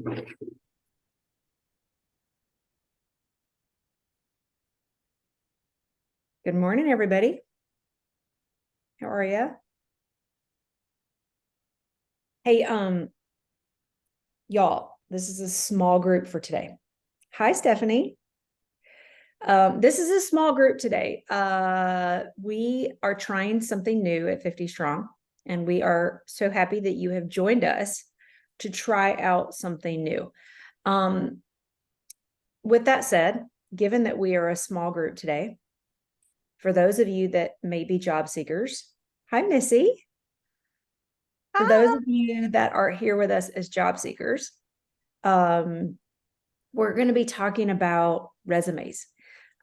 Good morning, everybody. How are you? Hey, y'all, this is a small group for today. Hi, Stephanie. This is a small group today. We are trying something new at 50 Strong, and we are so happy that you have joined us to try out something new. With that said, given that we are a small group today, for those of you that may be job seekers, hi, Missy. For those of you that are here with us as job seekers, we're going to be talking about resumes.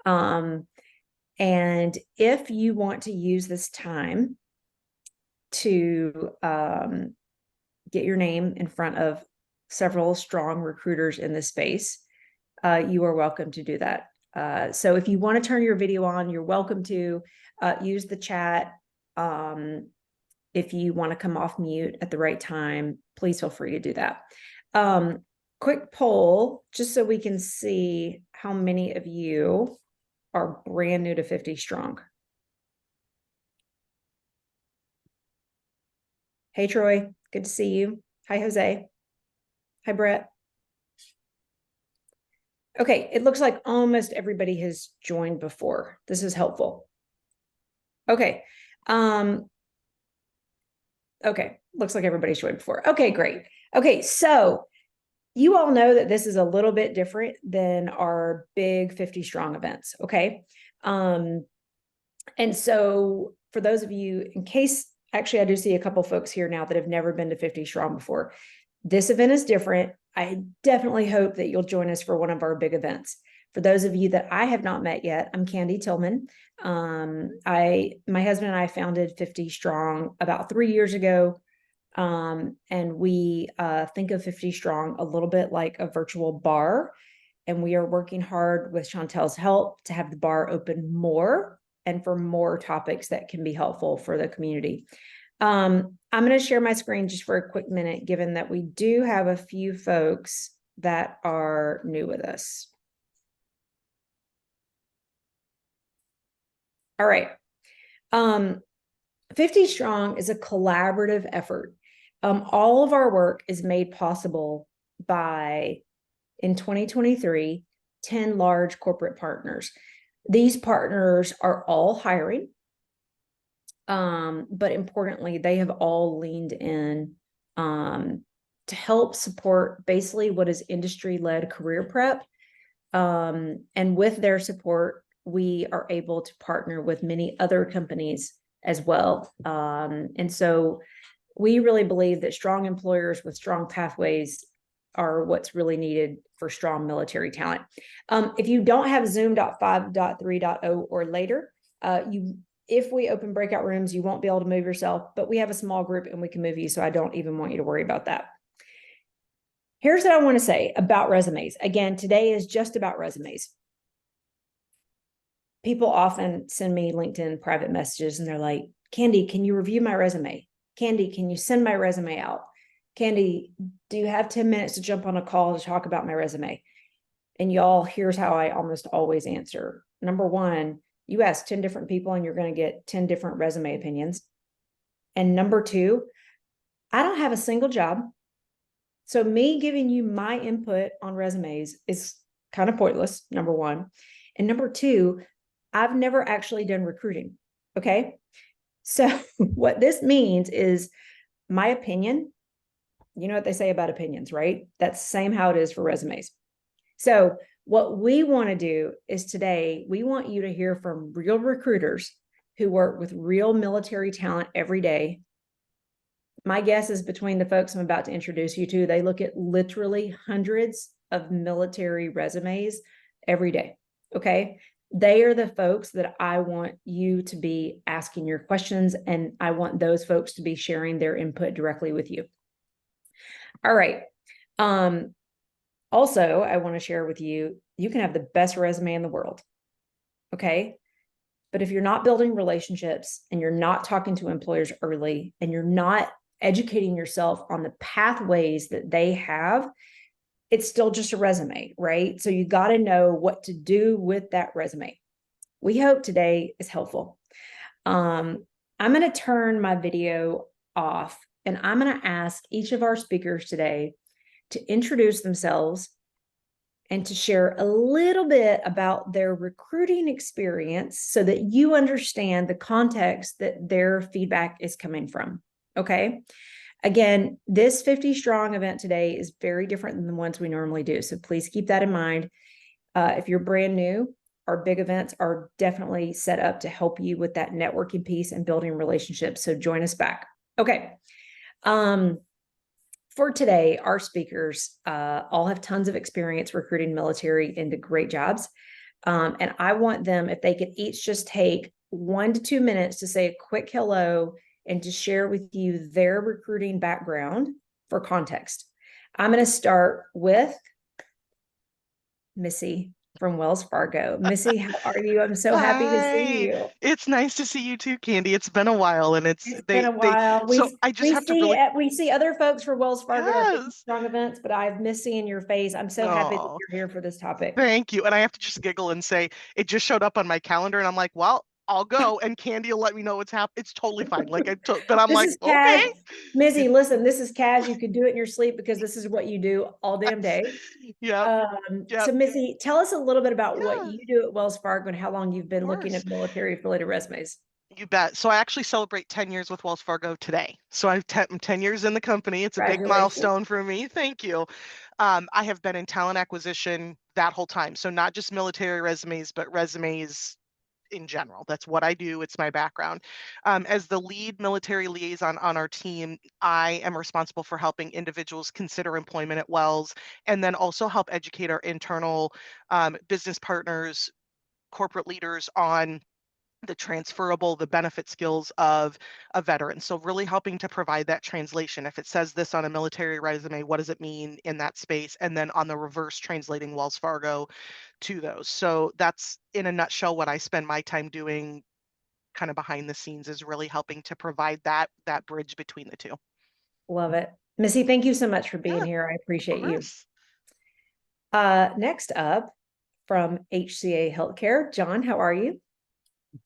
And if you want to use this time to get your name in front of several strong recruiters in this space, you are welcome to do that. So if you want to turn your video on, you're welcome to use the chat. If you want to come off mute at the right time, please feel free to do that. Quick poll, just so we can see how many of you are brand new to 50 Strong. Hey, Troy, good to see you. Hi, Jose. Hi, Brett. Okay, it looks like almost everybody has joined before. This is helpful. Okay. Okay, looks like everybody's joined before. Okay, great. Okay, so you all know that this is a little bit different than our big 50 Strong events, okay? And so for those of you, in case, actually I do see a couple folks here now that have never been to 50 Strong before. This event is different. I definitely hope that you'll join us for one of our big events. For those of you that I have not met yet, I'm Candy Tillman. My husband and I founded 50 Strong about 3 years ago. And we think of 50 Strong a little bit like a virtual bar. And we are working hard with Chantel's help to have the bar open more and for more topics that can be helpful for the community. I'm going to share my screen just for a quick minute, given that we do have a few folks that are new with us. All right. 50 Strong is a collaborative effort. All of our work is made possible by, in 2023, 10 large corporate partners. These partners are all hiring. But importantly, they have all leaned in to help support basically what is industry-led career prep. And with their support, we are able to partner with many other companies as well. And so we really believe that strong employers with strong pathways are what's really needed for strong military talent. If you don't have Zoom.5.3.0 or later, if we open breakout rooms, you won't be able to move yourself, but we have a small group and we can move you. So I don't even want you to worry about that. Here's what I want to say about resumes. Again, today is just about resumes. People often send me LinkedIn private messages and they're like, Candy, can you review my resume? Candy, can you send my resume out? Candy, do you have 10 minutes to jump on a call to talk about my resume? And y'all, here's how I almost always answer. Number one, you ask 10 different people and you're going to get 10 different resume opinions. And number two, I don't have a single job. So me giving you my input on resumes is kind of pointless, number one. And number two, I've never actually done recruiting. Okay. So what this means is my opinion, you know what they say about opinions, right? That's the same how it is for resumes. So what we want to do is today, we want you to hear from real recruiters who work with real military talent every day. My guess is between the folks I'm about to introduce you to, they look at literally hundreds of military resumes every day. Okay. They are the folks that I want you to be asking your questions, and I want those folks to be sharing their input directly with you. All right. Also, I want to share with you, you can have the best resume in the world. Okay. But if you're not building relationships and you're not talking to employers early and you're not educating yourself on the pathways that they have, it's still just a resume, right? So you got to know what to do with that resume. We hope today is helpful. I'm going to turn my video off and I'm going to ask each of our speakers today to introduce themselves and to share a little bit about their recruiting experience so that you understand the context that their feedback is coming from. Okay. Again, this 50 strong event today is very different than the ones we normally do. So please keep that in mind. If you're brand new, our big events are definitely set up to help you with that networking piece and building relationships. So join us back. Okay. For today, our speakers all have tons of experience recruiting military into great jobs. And I want them, if they could each just take 1 to 2 minutes to say a quick hello and to share with you their recruiting background for context. I'm going to start with Missy from Wells Fargo. Missy, how are you? I'm so happy to see Hi. you. It's nice to see you too, Candy. It's been a while and it's It's been a they while. so I just have to really We see other folks for Wells Fargo at our 50 yes. strong events, but I've missed seeing your face. I'm so happy that Oh, you're here for this topic. thank you. And I have to just giggle and say it just showed up on my calendar and I'm like, well, I'll go and Candy will let me know what's happening. It's totally fine. But I'm This like, is okay. Kaz. Missy, It, listen, this is Kaz. You could do it in your sleep because this is what you do all damn day. yep, So yep. Missy, tell us a little bit about what Yeah, you do at Wells Fargo and how long you've of been looking course. at military affiliated resumes. You bet. So I actually celebrate 10 years with Wells Fargo today. So I'm 10 years in the company. It's a big Congratulations. milestone for me. Thank you. I have been in talent acquisition that whole time. So not just military resumes, but resumes in general. That's what I do. It's my background. As the lead military liaison on our team, I am responsible for helping individuals consider employment at Wells and then also help educate our internal business partners, corporate leaders on the benefit skills of a veteran. So really helping to provide that translation. If it says this on a military resume, what does it mean in that space? And then on the reverse, translating Wells Fargo to those. So that's in a nutshell what I spend my time doing kind of behind the scenes, is really helping to provide that bridge between the two. Love it. Missy, thank you so much for being Yeah, here. I of appreciate you. course. Next up from HCA Healthcare, John, how are you?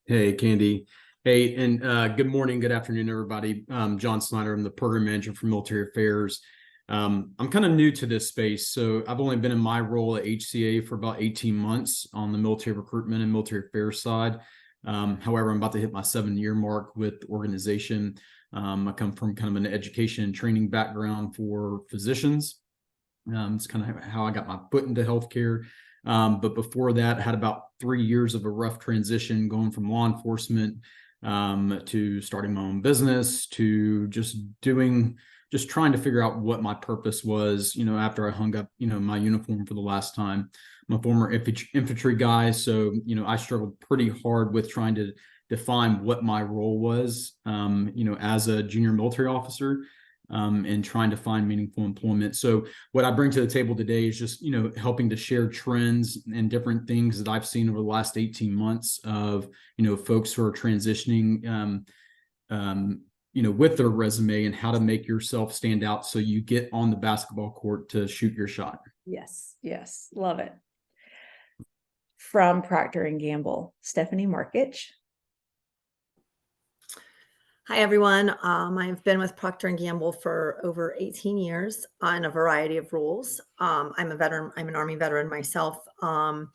Hey, Candy. Hey, and good morning, good afternoon, everybody. John Snyder. I'm the program manager for military affairs. I'm kind of new to this space, so I've only been in my role at HCA for about 18 months on the military recruitment and military affairs side. However, I'm about to hit my 7-year mark with the organization. I come from kind of an education and training background for physicians. It's kind of how I got my foot into healthcare. But before that, I had about 3 years of a rough transition going from law enforcement to starting my own business to just trying to figure out what my purpose was, after I hung up, my uniform for the last time. I'm a former infantry guy, so, I struggled pretty hard with trying to define what my role was, as a junior military officer, and trying to find meaningful employment. So what I bring to the table today is just, helping to share trends and different things that I've seen over the last 18 months of, folks who are transitioning, with their resume and how to make yourself stand out so you get on the basketball court to shoot your shot. Yes, yes, love it. From Procter and Gamble, Stephanie Markich. Hi, everyone. I've been with Procter and Gamble for over 18 years in a variety of roles. I'm a veteran. I'm an Army veteran myself. And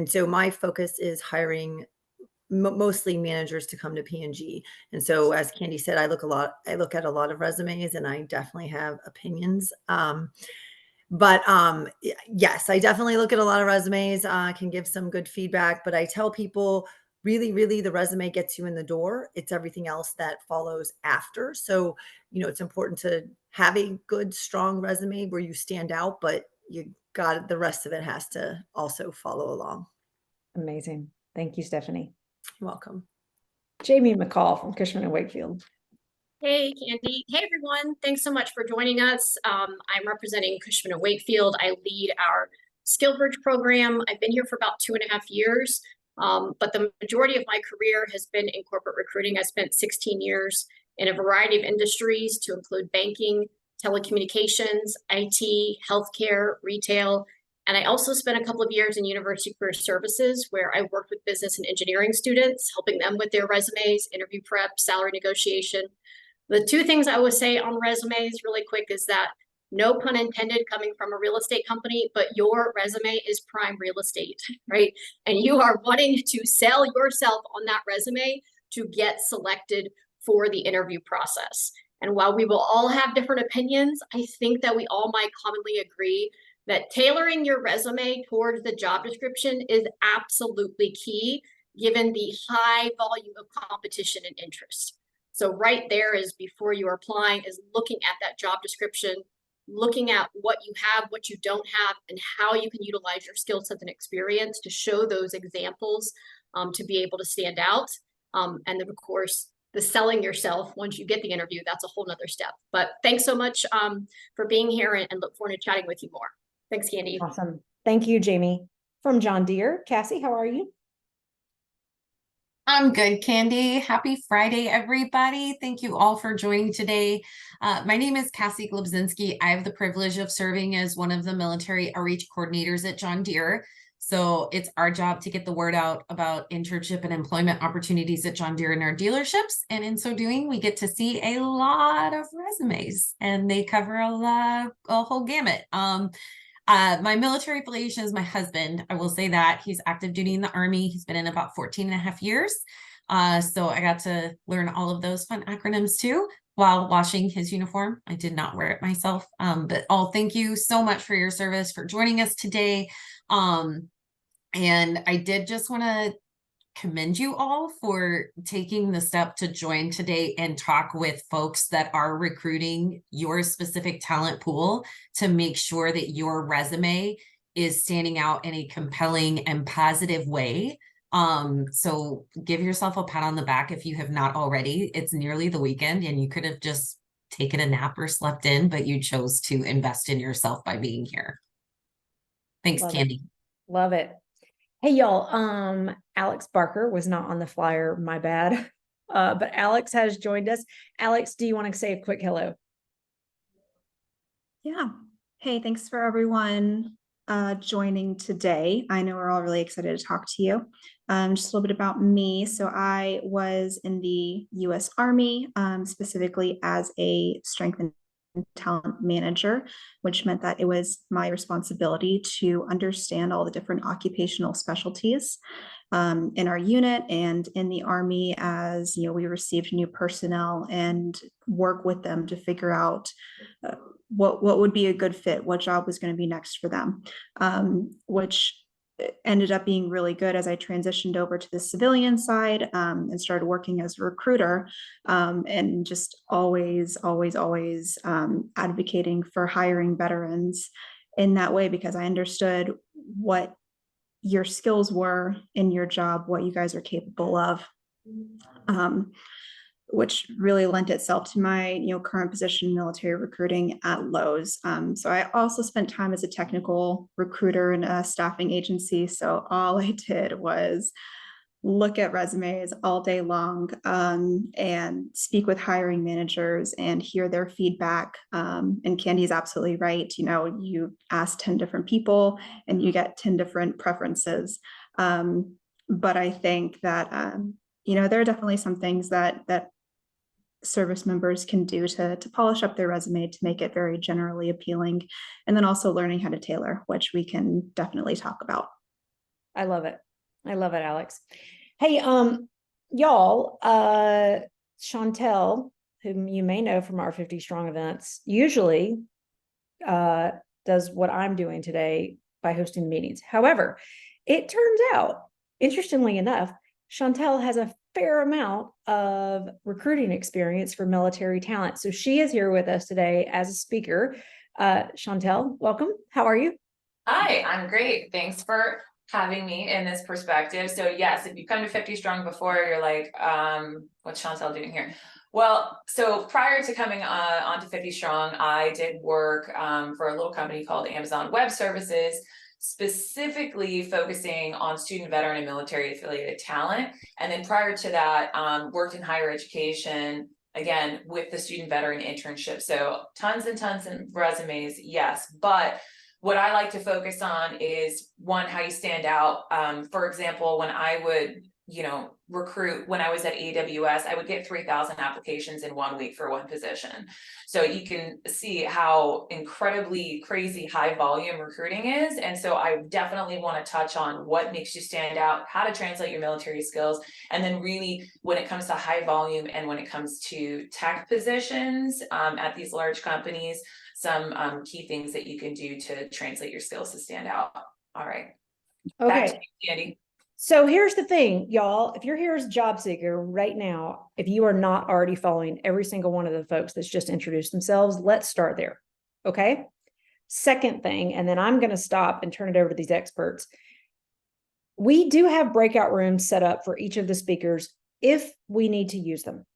so my focus is hiring mostly managers to come to P&G. And so, as Candy said, I look at a lot of resumes and I definitely have opinions. But yes, I definitely look at a lot of resumes, can give some good feedback, but I tell people really, really the resume gets you in the door. It's everything else that follows after. So, it's important to have a good, strong resume where you stand out, but the rest of it has to also follow along. Amazing. Thank you, Stephanie. You're welcome. Jamie McCall from Cushman and Wakefield. Hey, Candy. Hey, everyone. Thanks so much for joining us. I'm representing Cushman and Wakefield. I lead our Skill Bridge program. I've been here for about 2.5 years, but the majority of my career has been in corporate recruiting. I spent 16 years in a variety of industries to include banking, telecommunications, IT, healthcare, retail. And I also spent a couple of years in University Career Services where I worked with business and engineering students, helping them with their resumes, interview prep, salary negotiation. The two things I would say on resumes really quick is that, no pun intended coming from a real estate company, but your resume is prime real estate, right? And you are wanting to sell yourself on that resume to get selected for the interview process. And while we will all have different opinions, I think that we all might commonly agree that tailoring your resume towards the job description is absolutely key, given the high volume of competition and interest. So right there is, before you're applying, is looking at that job description, looking at what you have, what you don't have, and how you can utilize your skill sets and experience to show those examples to be able to stand out. And then, of course, the selling yourself once you get the interview, that's a whole nother step. But thanks so much for being here, and look forward to chatting with you more. Thanks, Candy. Awesome. Thank you, Jamie. From John Deere, Cassie, how are you? I'm good, Candy. Happy Friday, everybody. Thank you all for joining today. My name is Cassie Glebzinski. I have the privilege of serving as one of the military outreach coordinators at John Deere. So it's our job to get the word out about internship and employment opportunities at John Deere in our dealerships. And in so doing, we get to see a lot of resumes, and they cover a whole gamut. My military affiliation is my husband. I will say that he's active duty in the Army. He's been in about 14 and a half years. So I got to learn all of those fun acronyms too while washing his uniform. I did not wear it myself. But thank you so much for your service, for joining us today. And I did just want to commend you all for taking the step to join today and talk with folks that are recruiting your specific talent pool to make sure that your resume is standing out in a compelling and positive way. So give yourself a pat on the back if you have not already. It's nearly the weekend and you could have just taken a nap or slept in, but you chose to invest in yourself by being here. Thanks, Love Candy. it. Love it. Hey, y'all, Alex Barker was not on the flyer, my bad. But Alex has joined us. Alex, do you want to say a quick hello? Yeah. Hey, thanks for everyone joining today. I know we're all really excited to talk to you. Just a little bit about me. So I was in the U.S. Army, specifically as a strength and talent manager, which meant that it was my responsibility to understand all the different occupational specialties in our unit and in the Army, as you know, we received new personnel, and work with them to figure out what would be a good fit, what job was going to be next for them, which ended up being really good as I transitioned over to the civilian side and started working as a recruiter, and just always advocating for hiring veterans in that way, because I understood what your skills were in your job, what you guys are capable of, which really lent itself to my current position in military recruiting at Lowe's. So I also spent time as a technical recruiter in a staffing agency. So all I did was look at resumes all day long and speak with hiring managers and hear their feedback. And Candy's absolutely right. You ask 10 different people and you get 10 different preferences. But I think that, there are definitely some things that service members can do to polish up their resume to make it very generally appealing, and then also learning how to tailor, which we can definitely talk about. I love it. I love it, Alex. Hey, y'all, Chantel, whom you may know from our 50 Strong events, usually does what I'm doing today by hosting meetings. However, it turns out, interestingly enough, Chantel has a fair amount of recruiting experience for military talent. So she is here with us today as a speaker. Chantel, welcome. How are you? Hi, I'm great. Thanks for having me in this perspective. So yes, if you come to 50 Strong before, you're like, what's Chantel doing here? Well, so prior to coming onto 50 Strong, I did work for a little company called Amazon Web Services, specifically focusing on student, veteran, and military affiliated talent. And then prior to that, worked in higher education again, with the student veteran internship. So tons and tons of resumes, yes, but what I like to focus on is one, how you stand out. For example, when I would, recruit, when I was at AWS, I would get 3,000 applications in 1 week for one position. So you can see how incredibly crazy high volume recruiting is. And so I definitely want to touch on what makes you stand out, how to translate your military skills, and then really when it comes to high volume and when it comes to tech positions at these large companies, some key things that you can do to translate your skills to stand out. All right. Back to Okay. you, Andy. So here's the thing, y'all. If you're here as a job seeker right now, if you are not already following every single one of the folks that's just introduced themselves, let's start there. Okay. Second thing, and then I'm going to stop and turn it over to these experts. We do have breakout rooms set up for each of the speakers if we need to use them.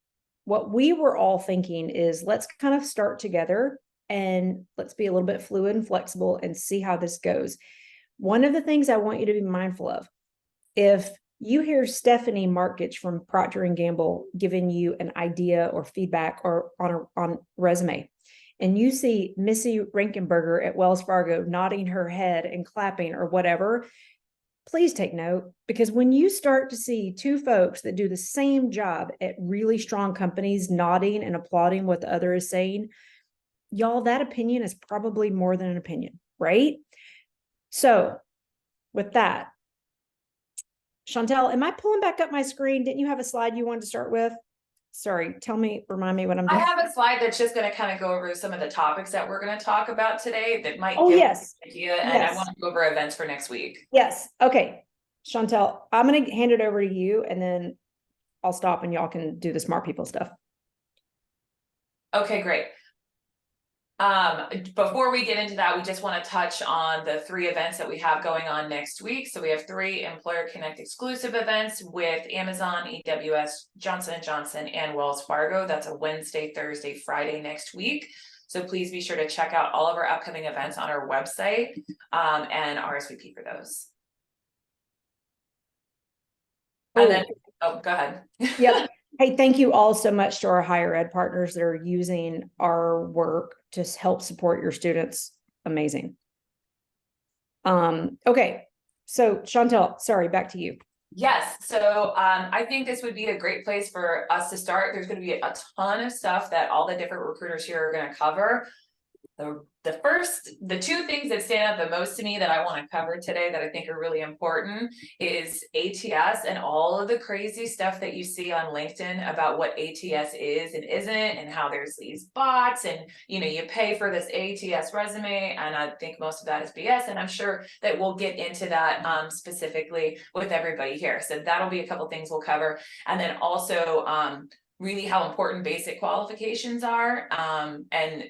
What we were all thinking is let's kind of start together and let's be a little bit fluid and flexible and see how this goes. One of the things I want you to be mindful of, if you hear Stephanie Markich from Procter & Gamble giving you an idea or feedback or on resume, and you see Missy Rinkenberger at Wells Fargo nodding her head and clapping or whatever, please take note, because when you start to see two folks that do the same job at really strong companies nodding and applauding what the other is saying, y'all, that opinion is probably more than an opinion, right? So with that, Chantel, am I pulling back up my screen? Didn't you have a slide you wanted to start with? Sorry, remind me what I'm I doing. have a slide that's just going to kind of go over some of the topics that we're going to talk about today that might Oh, give yes. an idea. And I Yes. want to go over events for next week. Yes. Okay. Chantel, I'm going to hand it over to you and then I'll stop and y'all can do the smart people stuff. Okay, great. Before we get into that, we just want to touch on the 3 events that we have going on next week. So we have 3 Employer Connect exclusive events with Amazon, AWS, Johnson & Johnson, and Wells Fargo. That's a Wednesday, Thursday, Friday next week. So please be sure to check out all of our upcoming events on our website and RSVP for those. And then, go ahead. Yep. Hey, thank you all so much to our higher ed partners that are using our work to help support your students. Amazing. Okay. So Chantel, sorry, back to you. Yes, so I think this would be a great place for us to start. There's going to be a ton of stuff that all the different recruiters here are going to cover. The 2 things that stand out the most to me that I want to cover today that I think are really important is ATS and all of the crazy stuff that you see on LinkedIn about what ATS is and isn't, and how there's these bots and you pay for this ATS resume, and I think most of that is BS, and I'm sure that we'll get into that specifically with everybody here. So that'll be a couple things we'll cover, and then also really how important basic qualifications are, and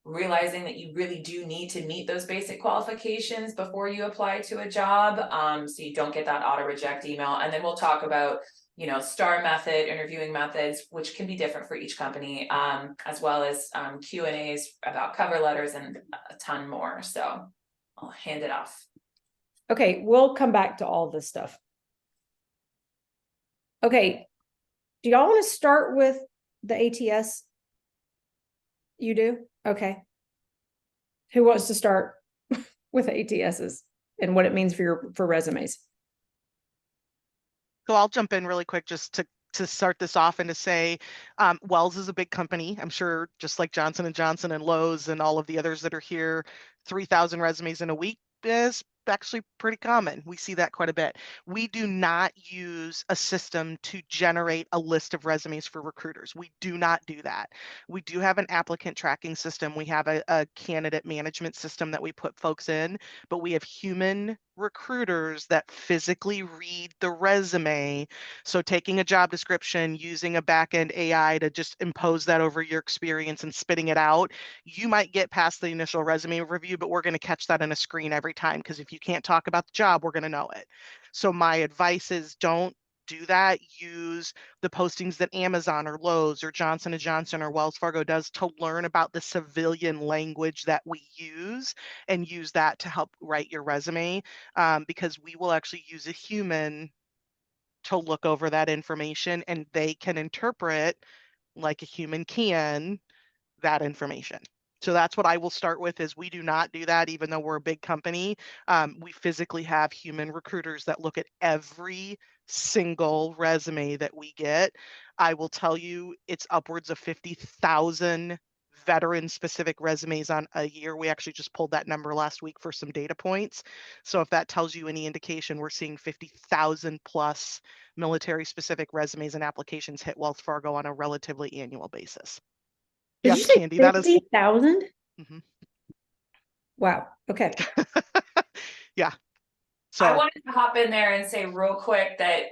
realizing that you really do need to meet those basic qualifications before you apply to a job, so you don't get that auto reject email. And then we'll talk about STAR method, interviewing methods, which can be different for each company, as well as Q&As about cover letters and a ton more. So I'll hand it off. Okay, we'll come back to all this stuff. Okay, do y'all want to start with the ATS? You do? Okay. Who wants to start with ATSs and what it means for resumes? So I'll jump in really quick just to start this off and to say Wells is a big company. I'm sure just like Johnson & Johnson and Lowe's and all of the others that are here, 3,000 resumes in a week is actually pretty common. We see that quite a bit. We do not use a system to generate a list of resumes for recruiters. We do not do that. We do have an applicant tracking system. We have a candidate management system that we put folks in, but we have human recruiters that physically read the resume. So taking a job description, using a back-end AI to just impose that over your experience and spitting it out, you might get past the initial resume review, but we're going to catch that in a screen every time, because if you can't talk about the job, we're going to know it. So my advice is don't do that. Use the postings that Amazon or Lowe's or Johnson & Johnson or Wells Fargo does to learn about the civilian language that we use, and use that to help write your resume, because we will actually use a human to look over that information, and they can interpret like a human can, that information. So that's what I will start with, is we do not do that, even though we're a big company. We physically have human recruiters that look at every single resume that we get. I will tell you, it's upwards of 50,000 veteran specific resumes on a year. We actually just pulled that number last week for some data points. So if that tells you any indication, we're seeing 50,000 plus military specific resumes and applications hit Wells Fargo on a relatively annual basis. Did Yes, you say Candy, that is. 50,000? Mhm. Wow. Okay. Yeah. I So wanted to hop in there and say real quick that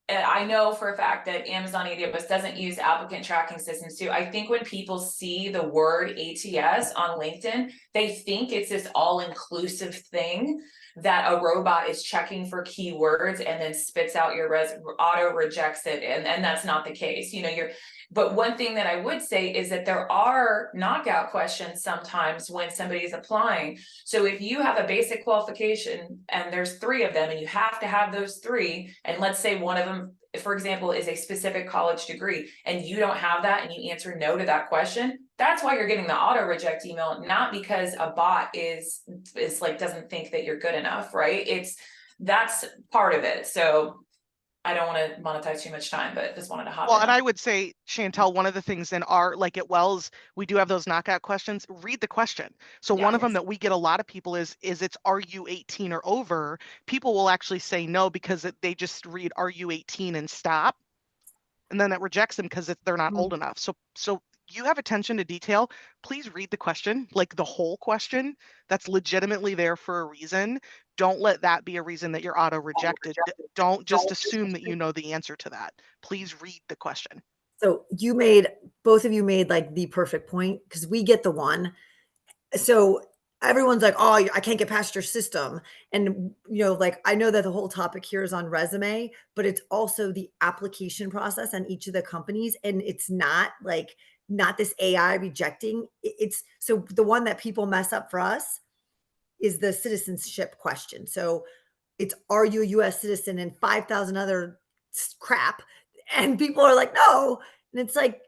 I know for a fact that Amazon AWS doesn't use applicant tracking systems too. I think when people see the word ATS on LinkedIn, they think it's this all-inclusive thing that a robot is checking for keywords and then spits out your auto rejects it, and that's not the case. You know, but one thing that I would say is that there are knockout questions sometimes when somebody is applying. So if you have a basic qualification and there's 3 of them and you have to have those 3, and let's say one of them, for example, is a specific college degree and you don't have that and you answer no to that question, that's why you're getting the auto reject email, not because a bot is like doesn't think that you're good enough, right? That's part of it. So I don't want to monetize too much time, but just wanted to hop well, in. and I would say, Chantel, one of the things in our, like at Wells, we do have those knockout questions. Read the question. So one of them that we get a lot of people is it's, are you 18 or over? People will actually say no because they just read, are you 18 and stop. And then that rejects them because they're not old enough. So you have attention to detail. Please read the question, like the whole question. That's legitimately there for a reason. Don't let that be a reason that you're auto rejected. Don't just assume that you know the answer to that. Please read the question. So both of you made like the perfect point, because we get the one. So everyone's like, oh, I can't get past your system. And, like, I know that the whole topic here is on resume, but it's also the application process on each of the companies. And it's not this AI rejecting. It's so the one that people mess up for us is the citizenship question. So it's, are you a US citizen, and 5,000 other crap. And people are like, no. And it's like,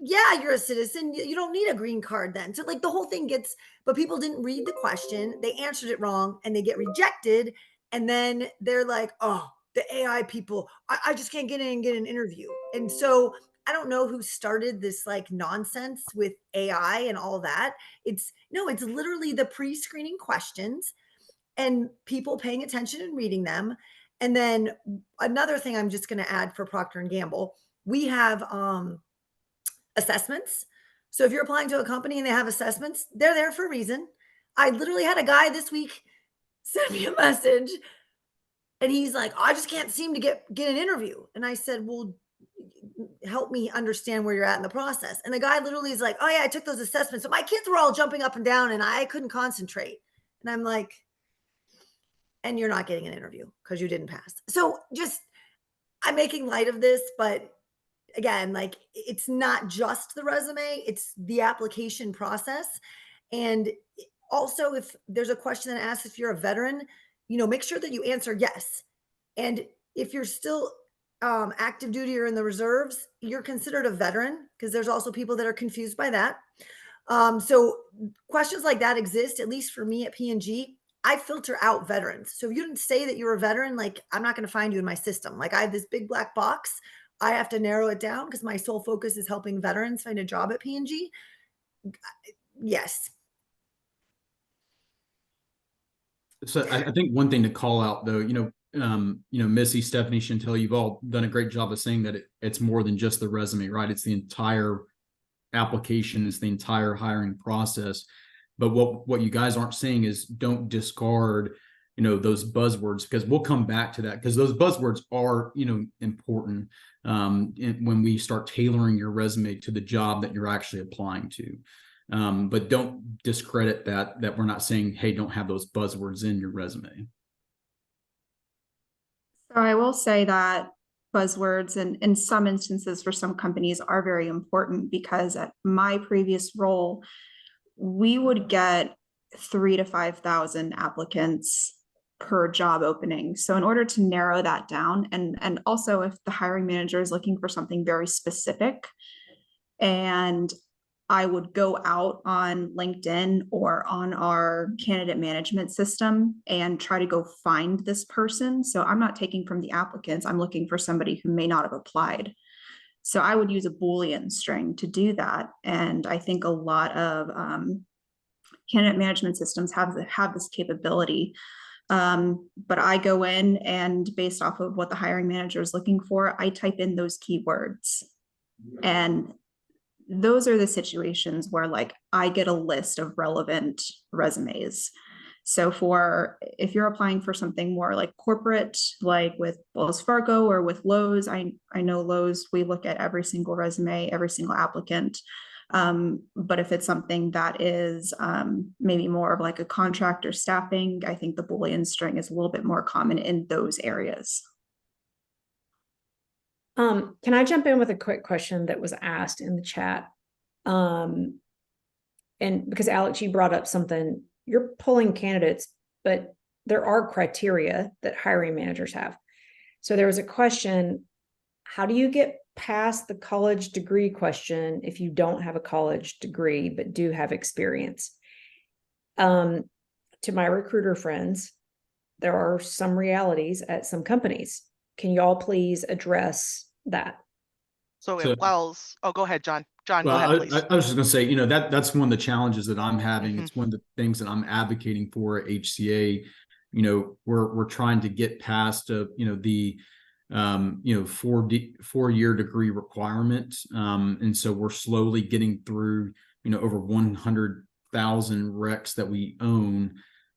yeah, you're a citizen. You don't need a green card then. So like the whole thing but people didn't read the question. They answered it wrong and they get rejected. And then they're like, oh, the AI people, I just can't get in and get an interview. And so I don't know who started this like nonsense with AI and all that. It's literally the pre-screening questions and people paying attention and reading them. And then another thing I'm just going to add for Procter and Gamble, we have assessments. So if you're applying to a company and they have assessments, they're there for a reason. I literally had a guy this week send me a message and he's like, I just can't seem to get an interview. And I said, well, help me understand where you're at in the process. And the guy literally is like, oh yeah, I took those assessments, but my kids were all jumping up and down and I couldn't concentrate. And I'm like, and you're not getting an interview because you didn't pass. So I'm making light of this, but again, like, it's not just the resume, it's the application process. And also, if there's a question that asks if you're a veteran, make sure that you answer yes. And if you're still active duty or in the reserves, you're considered a veteran, because there's also people that are confused by that. So questions like that exist, at least for me at P&G. I filter out veterans. So if you didn't say that you're a veteran, like, I'm not going to find you in my system. Like, I have this big black box. I have to narrow it down because my sole focus is helping veterans find a job at P&G. Yes. So I think one thing to call out though, Missy, Stephanie, Chantel, you've all done a great job of saying that it's more than just the resume, right? It's the entire application, it's the entire hiring process. But what you guys aren't saying is don't discard, those buzzwords, because we'll come back to that, because those buzzwords are, important when we start tailoring your resume to the job that you're actually applying to. But don't discredit that we're not saying, hey, don't have those buzzwords in your resume. So I will say that buzzwords and in some instances for some companies are very important, because at my previous role, we would get 3,000 to 5,000 applicants per job opening. So in order to narrow that down, and also if the hiring manager is looking for something very specific, and I would go out on LinkedIn or on our candidate management system and try to go find this person. So I'm not taking from the applicants, I'm looking for somebody who may not have applied. So I would use a Boolean string to do that. And I think a lot of candidate management systems have this capability. But I go in and based off of what the hiring manager is looking for, I type in those keywords. And those are the situations where like I get a list of relevant resumes. So if you're applying for something more like corporate, like with Wells Fargo or with Lowe's, I know Lowe's, we look at every single resume, every single applicant. But if it's something that is maybe more of like a contract or staffing, I think the Boolean string is a little bit more common in those areas. Can I jump in with a quick question that was asked in the chat? And because Alex, you brought up something, you're pulling candidates, but there are criteria that hiring managers have. So there was a question, how do you get past the college degree question if you don't have a college degree, but do have experience? To my recruiter friends, there are some realities at some companies. Can you all please address that? So at Wells, oh, go ahead, John. John, go ahead, please. I was just going to say, that's one of the challenges that I'm having. Mhm. It's one of the things that I'm advocating for at HCA. We're trying to get past the 4-year degree requirement. And so we're slowly getting through, over 100,000 recs that we own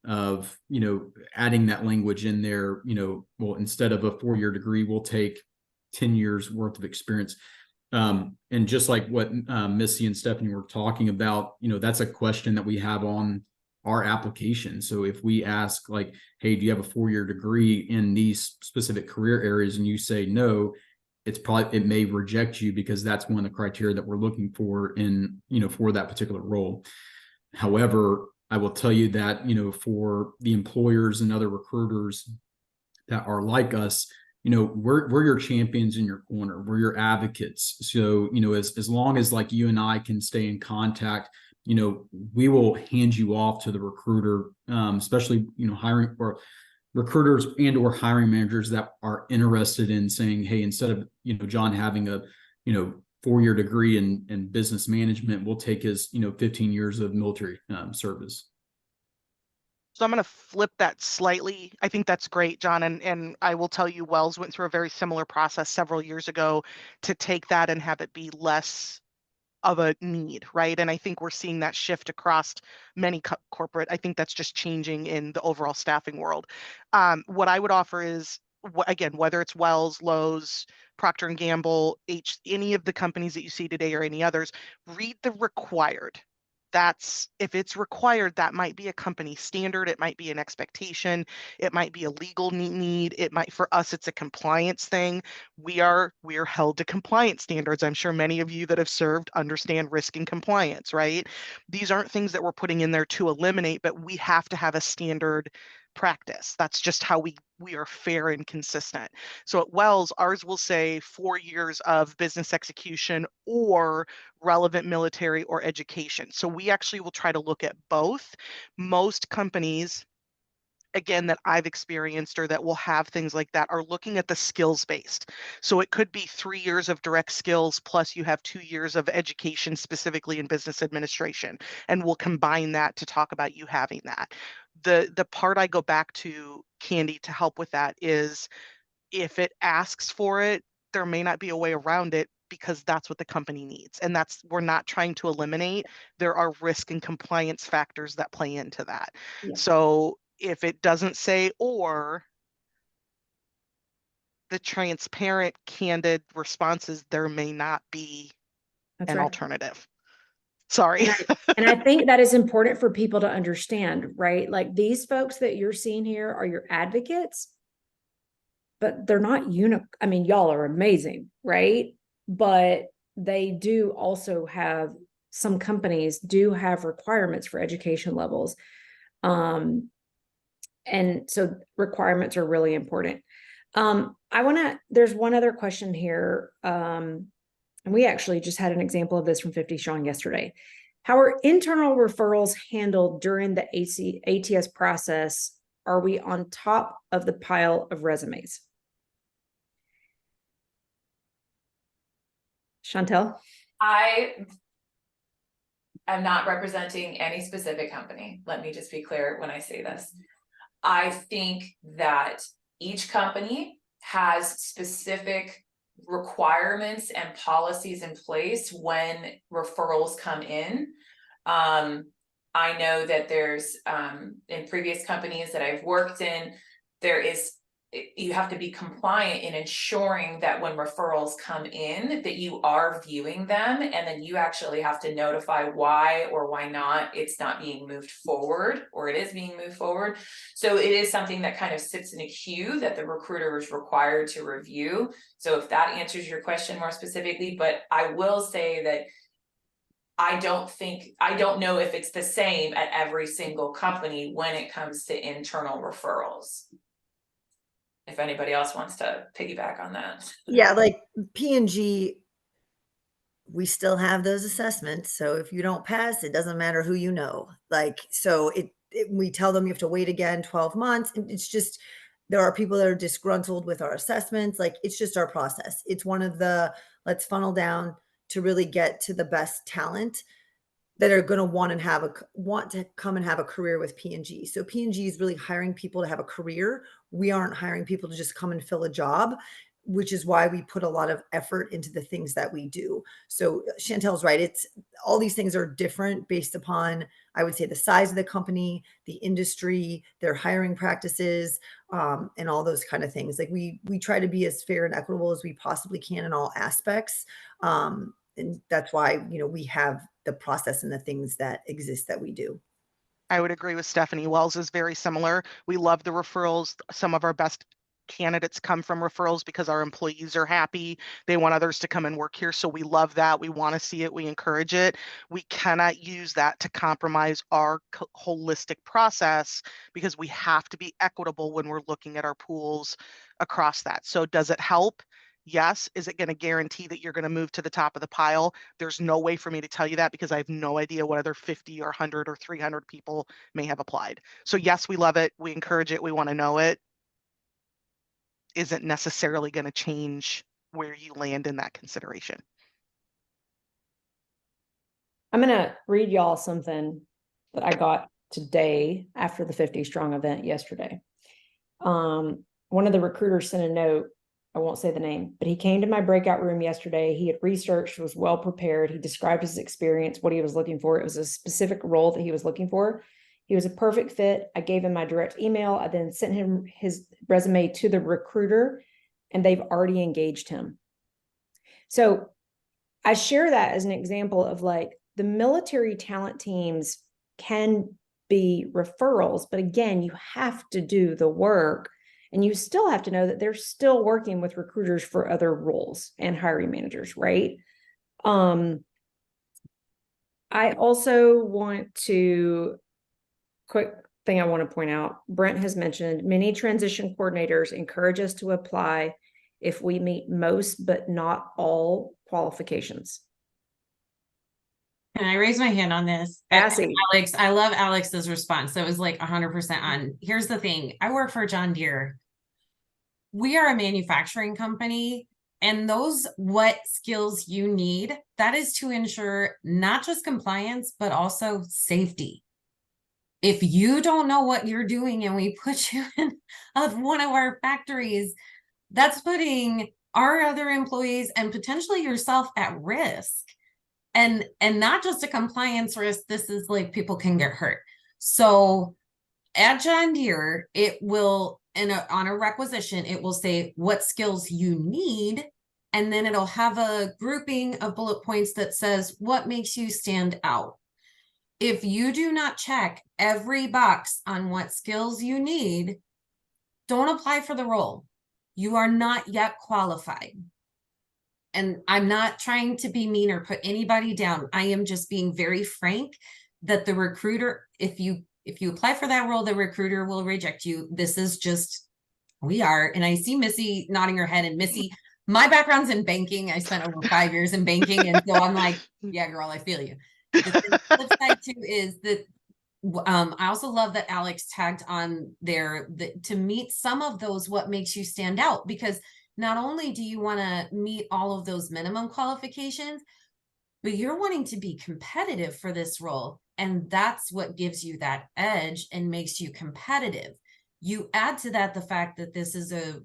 of, adding that language in there, well, instead of a 4-year degree, we'll take 10 years worth of experience. And just like what Missy and Stephanie were talking about, that's a question that we have on our application. So if we ask like, hey, do you have a 4-year degree in these specific career areas? And you say no, it may reject you because that's one of the criteria that we're looking for for that particular role. However, I will tell you that, for the employers and other recruiters that are like us, we're your champions in your corner. We're your advocates. So, as long as like you and I can stay in contact, we will hand you off to the recruiter, especially, hiring or recruiters and or hiring managers that are interested in saying, hey, instead of, John having a, 4-year degree in business management, we'll take his, 15 years of military service. So I'm going to flip that slightly. I think that's great, John. And I will tell you, Wells went through a very similar process several years ago to take that and have it be less of a need, right? And I think we're seeing that shift across many corporate. I think that's just changing in the overall staffing world. What I would offer is, again, whether it's Wells, Lowe's, Procter & Gamble, any of the companies that you see today or any others, read the required. If it's required, that might be a company standard. It might be an expectation. It might be a legal need. For us, it's a compliance thing. We are held to compliance standards. I'm sure many of you that have served understand risk and compliance, right? These aren't things that we're putting in there to eliminate, but we have to have a standard practice. That's just how we are fair and consistent. So at Wells, ours will say 4 years of business execution or relevant military or education. So we actually will try to look at both. Most companies, again, that I've experienced or that will have things like that are looking at the skills based. So it could be 3 years of direct skills plus you have 2 years of education specifically in business administration. And we'll combine that to talk about you having that. The part I go back to, Candy, to help with that is if it asks for it, there may not be a way around it because that's what the company needs. And we're not trying to eliminate. There are risk and compliance factors that play into that. Yeah. So if it doesn't say or, the transparent, candid responses, there may not be an alternative. Sorry. And I think that is important for people to understand, right? Like these folks that you're seeing here are your advocates, but they're not I mean, y'all are amazing, right? But they do also have, some companies do have requirements for education levels. And so requirements are really important. There's one other question here. and we actually just had an example of this from 50 Strong yesterday. How are internal referrals handled during the ATS process? Are we on top of the pile of resumes? Chantel? I am not representing any specific company. Let me just be clear when I say this. I think that each company has specific requirements and policies in place when referrals come in. I know that there's in previous companies that I've worked in, you have to be compliant in ensuring that when referrals come in, that you are viewing them, and then you actually have to notify why or why not it's not being moved forward, or it is being moved forward. So it is something that kind of sits in a queue that the recruiter is required to review. So if that answers your question more specifically, but I will say that I don't know if it's the same at every single company when it comes to internal referrals. If anybody else wants to piggyback on that. Yeah, like P&G, we still have those assessments. So if you don't pass, it doesn't matter who you know. Like, so we tell them you have to wait again 12 months. And it's just, there are people that are disgruntled with our assessments. Like, it's just our process. It's one of the, let's funnel down to really get to the best talent that are going to want to come and have a career with P&G. So P&G is really hiring people to have a career. We aren't hiring people to just come and fill a job, which is why we put a lot of effort into the things that we do. So Chantel's right. It's all these things are different based upon, I would say, the size of the company, the industry, their hiring practices, and all those kind of things. Like we try to be as fair and equitable as we possibly can in all aspects. And that's why, we have the process and the things that exist that we do. I would agree with Stephanie. Wells is very similar. We love the referrals. Some of our best candidates come from referrals because our employees are happy. They want others to come and work here. So we love that. We want to see it. We encourage it. We cannot use that to compromise our holistic process, because we have to be equitable when we're looking at our pools across that. So does it help? Yes. Is it going to guarantee that you're going to move to the top of the pile? There's no way for me to tell you that, because I have no idea what other 50 or 100 or 300 people may have applied. So yes, we love it. We encourage it. We want to know it. Isn't necessarily going to change where you land in that consideration. I'm going to read y'all something that I got today after the 50 Strong event yesterday. One of the recruiters sent a note. I won't say the name, but he came to my breakout room yesterday. He had researched, was well prepared. He described his experience, what he was looking for. It was a specific role that he was looking for. He was a perfect fit. I gave him my direct email. I then sent him his resume to the recruiter, and they've already engaged him. So I share that as an example of, like, the military talent teams can be referrals, but again, you have to do the work. And you still have to know that they're still working with recruiters for other roles and hiring managers, right? I also want to, quick thing I want to point out, Brent has mentioned many transition coordinators encourage us to apply if we meet most but not all qualifications. Can I raise my hand on this? Cassie. Alex, I love Alex's response. That was like 100% on. Here's the thing. I work for John Deere. We are a manufacturing company, and what skills you need, that is to ensure not just compliance, but also safety. If you don't know what you're doing and we put you in one of our factories, that's putting our other employees and potentially yourself at risk. And not just a compliance risk, this is like people can get hurt. So at John Deere, it will, on a requisition, it will say what skills you need, and then it'll have a grouping of bullet points that says what makes you stand out. If you do not check every box on what skills you need, don't apply for the role. You are not yet qualified. And I'm not trying to be mean or put anybody down. I am just being very frank that the recruiter, if you apply for that role, the recruiter will reject you. This is just, we are. And I see Missy nodding her head, and Missy, My background's in banking. I spent over 5 years in banking. And so I'm like, yeah, girl, I feel you. The flip side too is that I also love that Alex tagged on there that to meet some of those, what makes you stand out, because not only do you want to meet all of those minimum qualifications, but you're wanting to be competitive for this role. And that's what gives you that edge and makes you competitive. You add to that the fact that this is a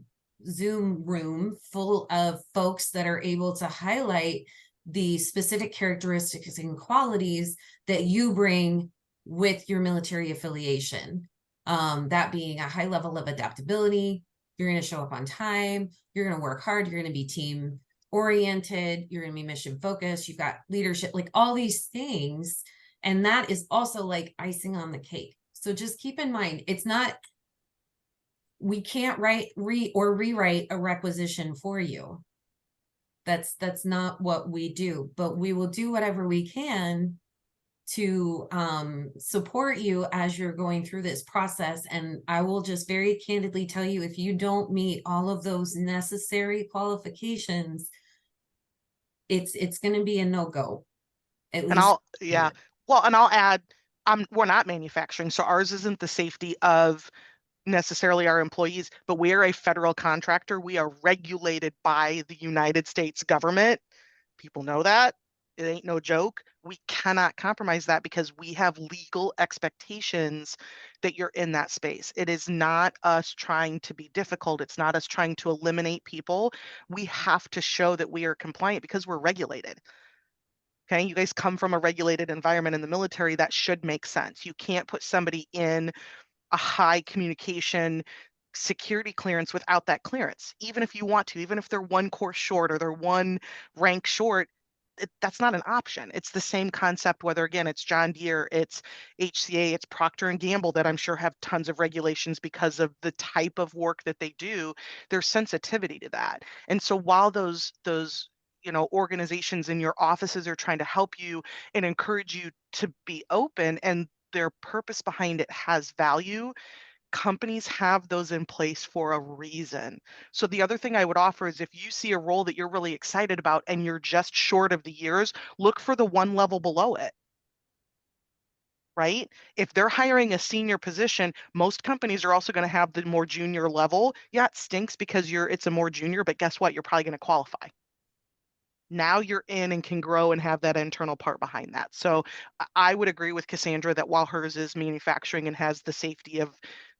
Zoom room full of folks that are able to highlight the specific characteristics and qualities that you bring with your military affiliation. That being a high level of adaptability, you're going to show up on time, you're going to work hard, you're going to be team oriented, you're going to be mission focused, you've got leadership, like all these things. And that is also like icing on the cake. So just keep in mind, it's not, we can't rewrite a requisition for you. That's not what we do, but we will do whatever we can to support you as you're going through this process. And I will just very candidly tell you, if you don't meet all of those necessary qualifications, it's going to be a no-go. And I'll add, we're not manufacturing, so ours isn't the safety of necessarily our employees, but we are a federal contractor. We are regulated by the United States government. People know that. It ain't no joke. We cannot compromise that because we have legal expectations that you're in that space. It is not us trying to be difficult. It's not us trying to eliminate people. We have to show that we are compliant because we're regulated. Okay, you guys come from a regulated environment in the military. That should make sense. You can't put somebody in a high communication security clearance without that clearance, even if you want to, even if they're one course short or they're one rank short. That's not an option. It's the same concept, whether again it's John Deere, it's HCA, it's Procter and Gamble, that I'm sure have tons of regulations because of the type of work that they do. There's sensitivity to that. And so while those organizations in your offices are trying to help you and encourage you to be open, and their purpose behind it has value, companies have those in place for a reason. So the other thing I would offer is, if you see a role that you're really excited about and you're just short of the years, look for the one level below it. Right? If they're hiring a senior position, most companies are also going to have the more junior level. Yeah, it stinks because it's a more junior, but guess what? You're probably going to qualify. Now you're in and can grow and have that internal part behind that. So I would agree with Cassandra that while hers is manufacturing and has the safety of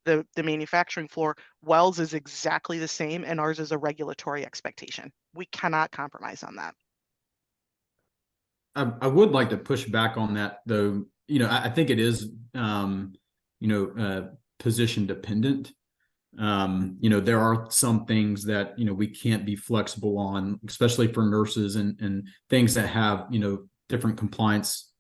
the manufacturing floor, Wells is exactly the same, and ours is a regulatory expectation. We cannot compromise on that. I would like to push back on that, though. I think it is, position dependent. There are some things that, we can't be flexible on, especially for nurses and things that have, different compliance,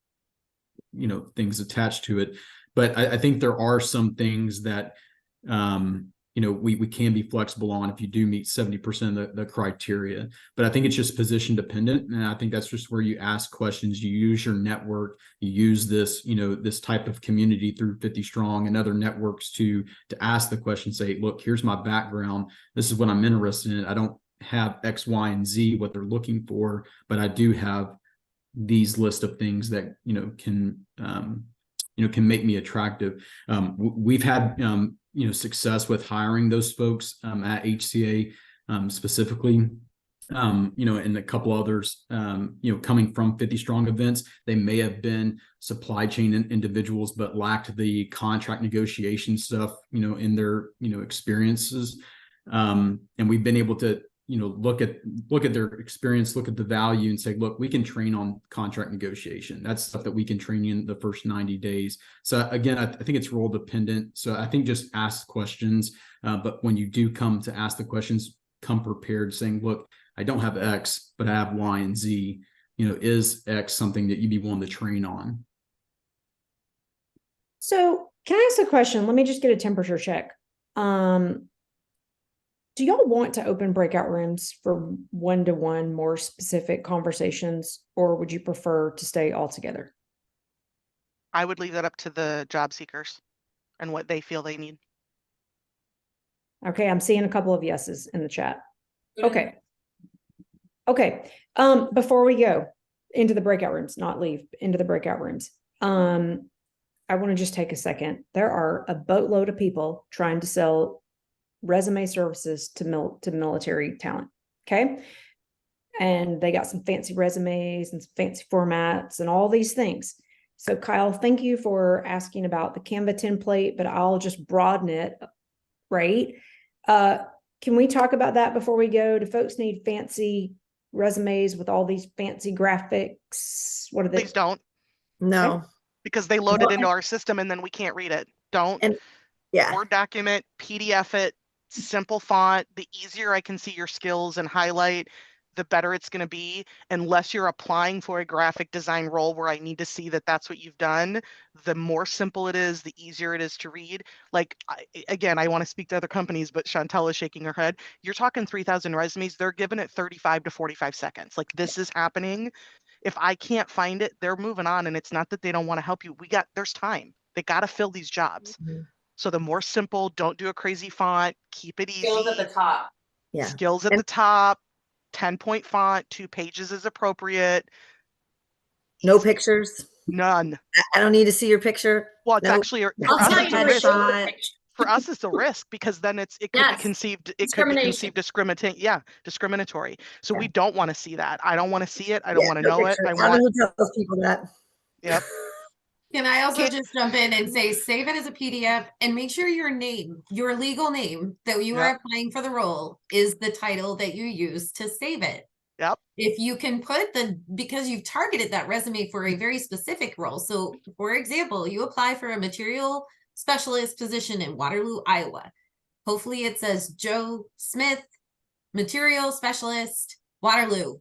things attached to it. But I think there are some things that, we can be flexible on if you do meet 70% of the criteria. But I think it's just position dependent. And I think that's just where you ask questions, you use your network, you use this, this type of community through 50 Strong and other networks to ask the question, say, look, here's my background. This is what I'm interested in. I don't have X, Y, and Z, what they're looking for, but I do have these list of things that, can make me attractive. We've had, success with hiring those folks at HCA specifically, and a couple others, coming from 50 Strong events. They may have been supply chain individuals, but lacked the contract negotiation stuff, in their, experiences. And we've been able to, look at their experience, look at the value, and say, look, we can train on contract negotiation. That's stuff that we can train you in the first 90 days. So again, I think it's role dependent. So I think just ask questions. But when you do come to ask the questions, come prepared, saying, look, I don't have X, but I have Y and Z. Is X something that you'd be willing to train on? So can I ask a question? Let me just get a temperature check. Do y'all want to open breakout rooms for one-to-one, more specific conversations, or would you prefer to stay all together? I would leave that up to the job seekers and what they feel they need. Okay, I'm seeing a couple of yeses in the chat. Okay. Okay, before we go into the breakout rooms, not leave, into the breakout rooms. I want to just take a second. There are a boatload of people trying to sell resume services to military talent. Okay. And they got some fancy resumes and some fancy formats and all these things. So Kyle, thank you for asking about the Canva template, but I'll just broaden it, right? Can we talk about that before we go? Do folks need fancy resumes with all these fancy graphics? What are they? Please don't, No. because they load it No, into our system and then we can't read it. Don't. And yeah. Word document, PDF it, simple font. The easier I can see your skills and highlight, the better it's going to be. Unless you're applying for a graphic design role where I need to see that that's what you've done, the more simple it is, the easier it is to read. Like, again, I want to speak to other companies, but Chantel is shaking her head. You're talking 3,000 resumes. They're giving it 35 to 45 seconds. Like, this is happening. If I can't find it, they're moving on. And it's not that they don't want to help you. There's time. They got to fill these jobs. Mhm. So the more simple, don't do a crazy font, keep it easy. Skills at the top. Yeah. Skills at And- the top, 10-point font, 2 pages is appropriate. No Easy. pictures. None. I don't need to see your picture. Well, it's Nope. actually for I'll us, tell it's you a what, risk. shot. For us, it's a risk because then it could be Yes. conceived, it could be Discrimination. conceived discriminatory. So Yeah. we don't want to see that. I don't want to see it. I don't Yeah, want to no know it. picture. I don't want, know who tells people that. yep. Can I also Can't- just jump in and say, save it as a PDF and make sure your name, your legal name that you are Yep. applying for the role is the title that you use to save it. Yep. If you can put because you've targeted that resume for a very specific role. So for example, you apply for a material specialist position in Waterloo, Iowa. Hopefully it says Joe Smith, material specialist, Waterloo,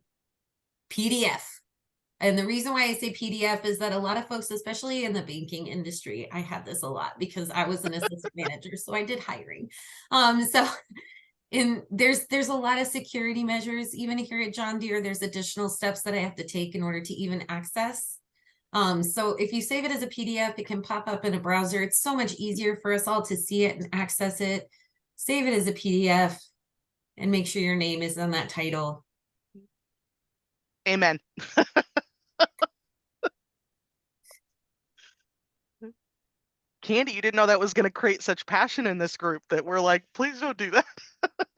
PDF. And the reason why I say PDF is that a lot of folks, especially in the banking industry, I had this a lot because I was an assistant manager, so I did hiring. There's a lot of security measures. Even here at John Deere, there's additional steps that I have to take in order to even access. So if you save it as a PDF, it can pop up in a browser. It's so much easier for us all to see it and access it. Save it as a PDF and make sure your name is on that title. Amen. Candy, you didn't know that was going to create such passion in this group that we're like, please don't do that.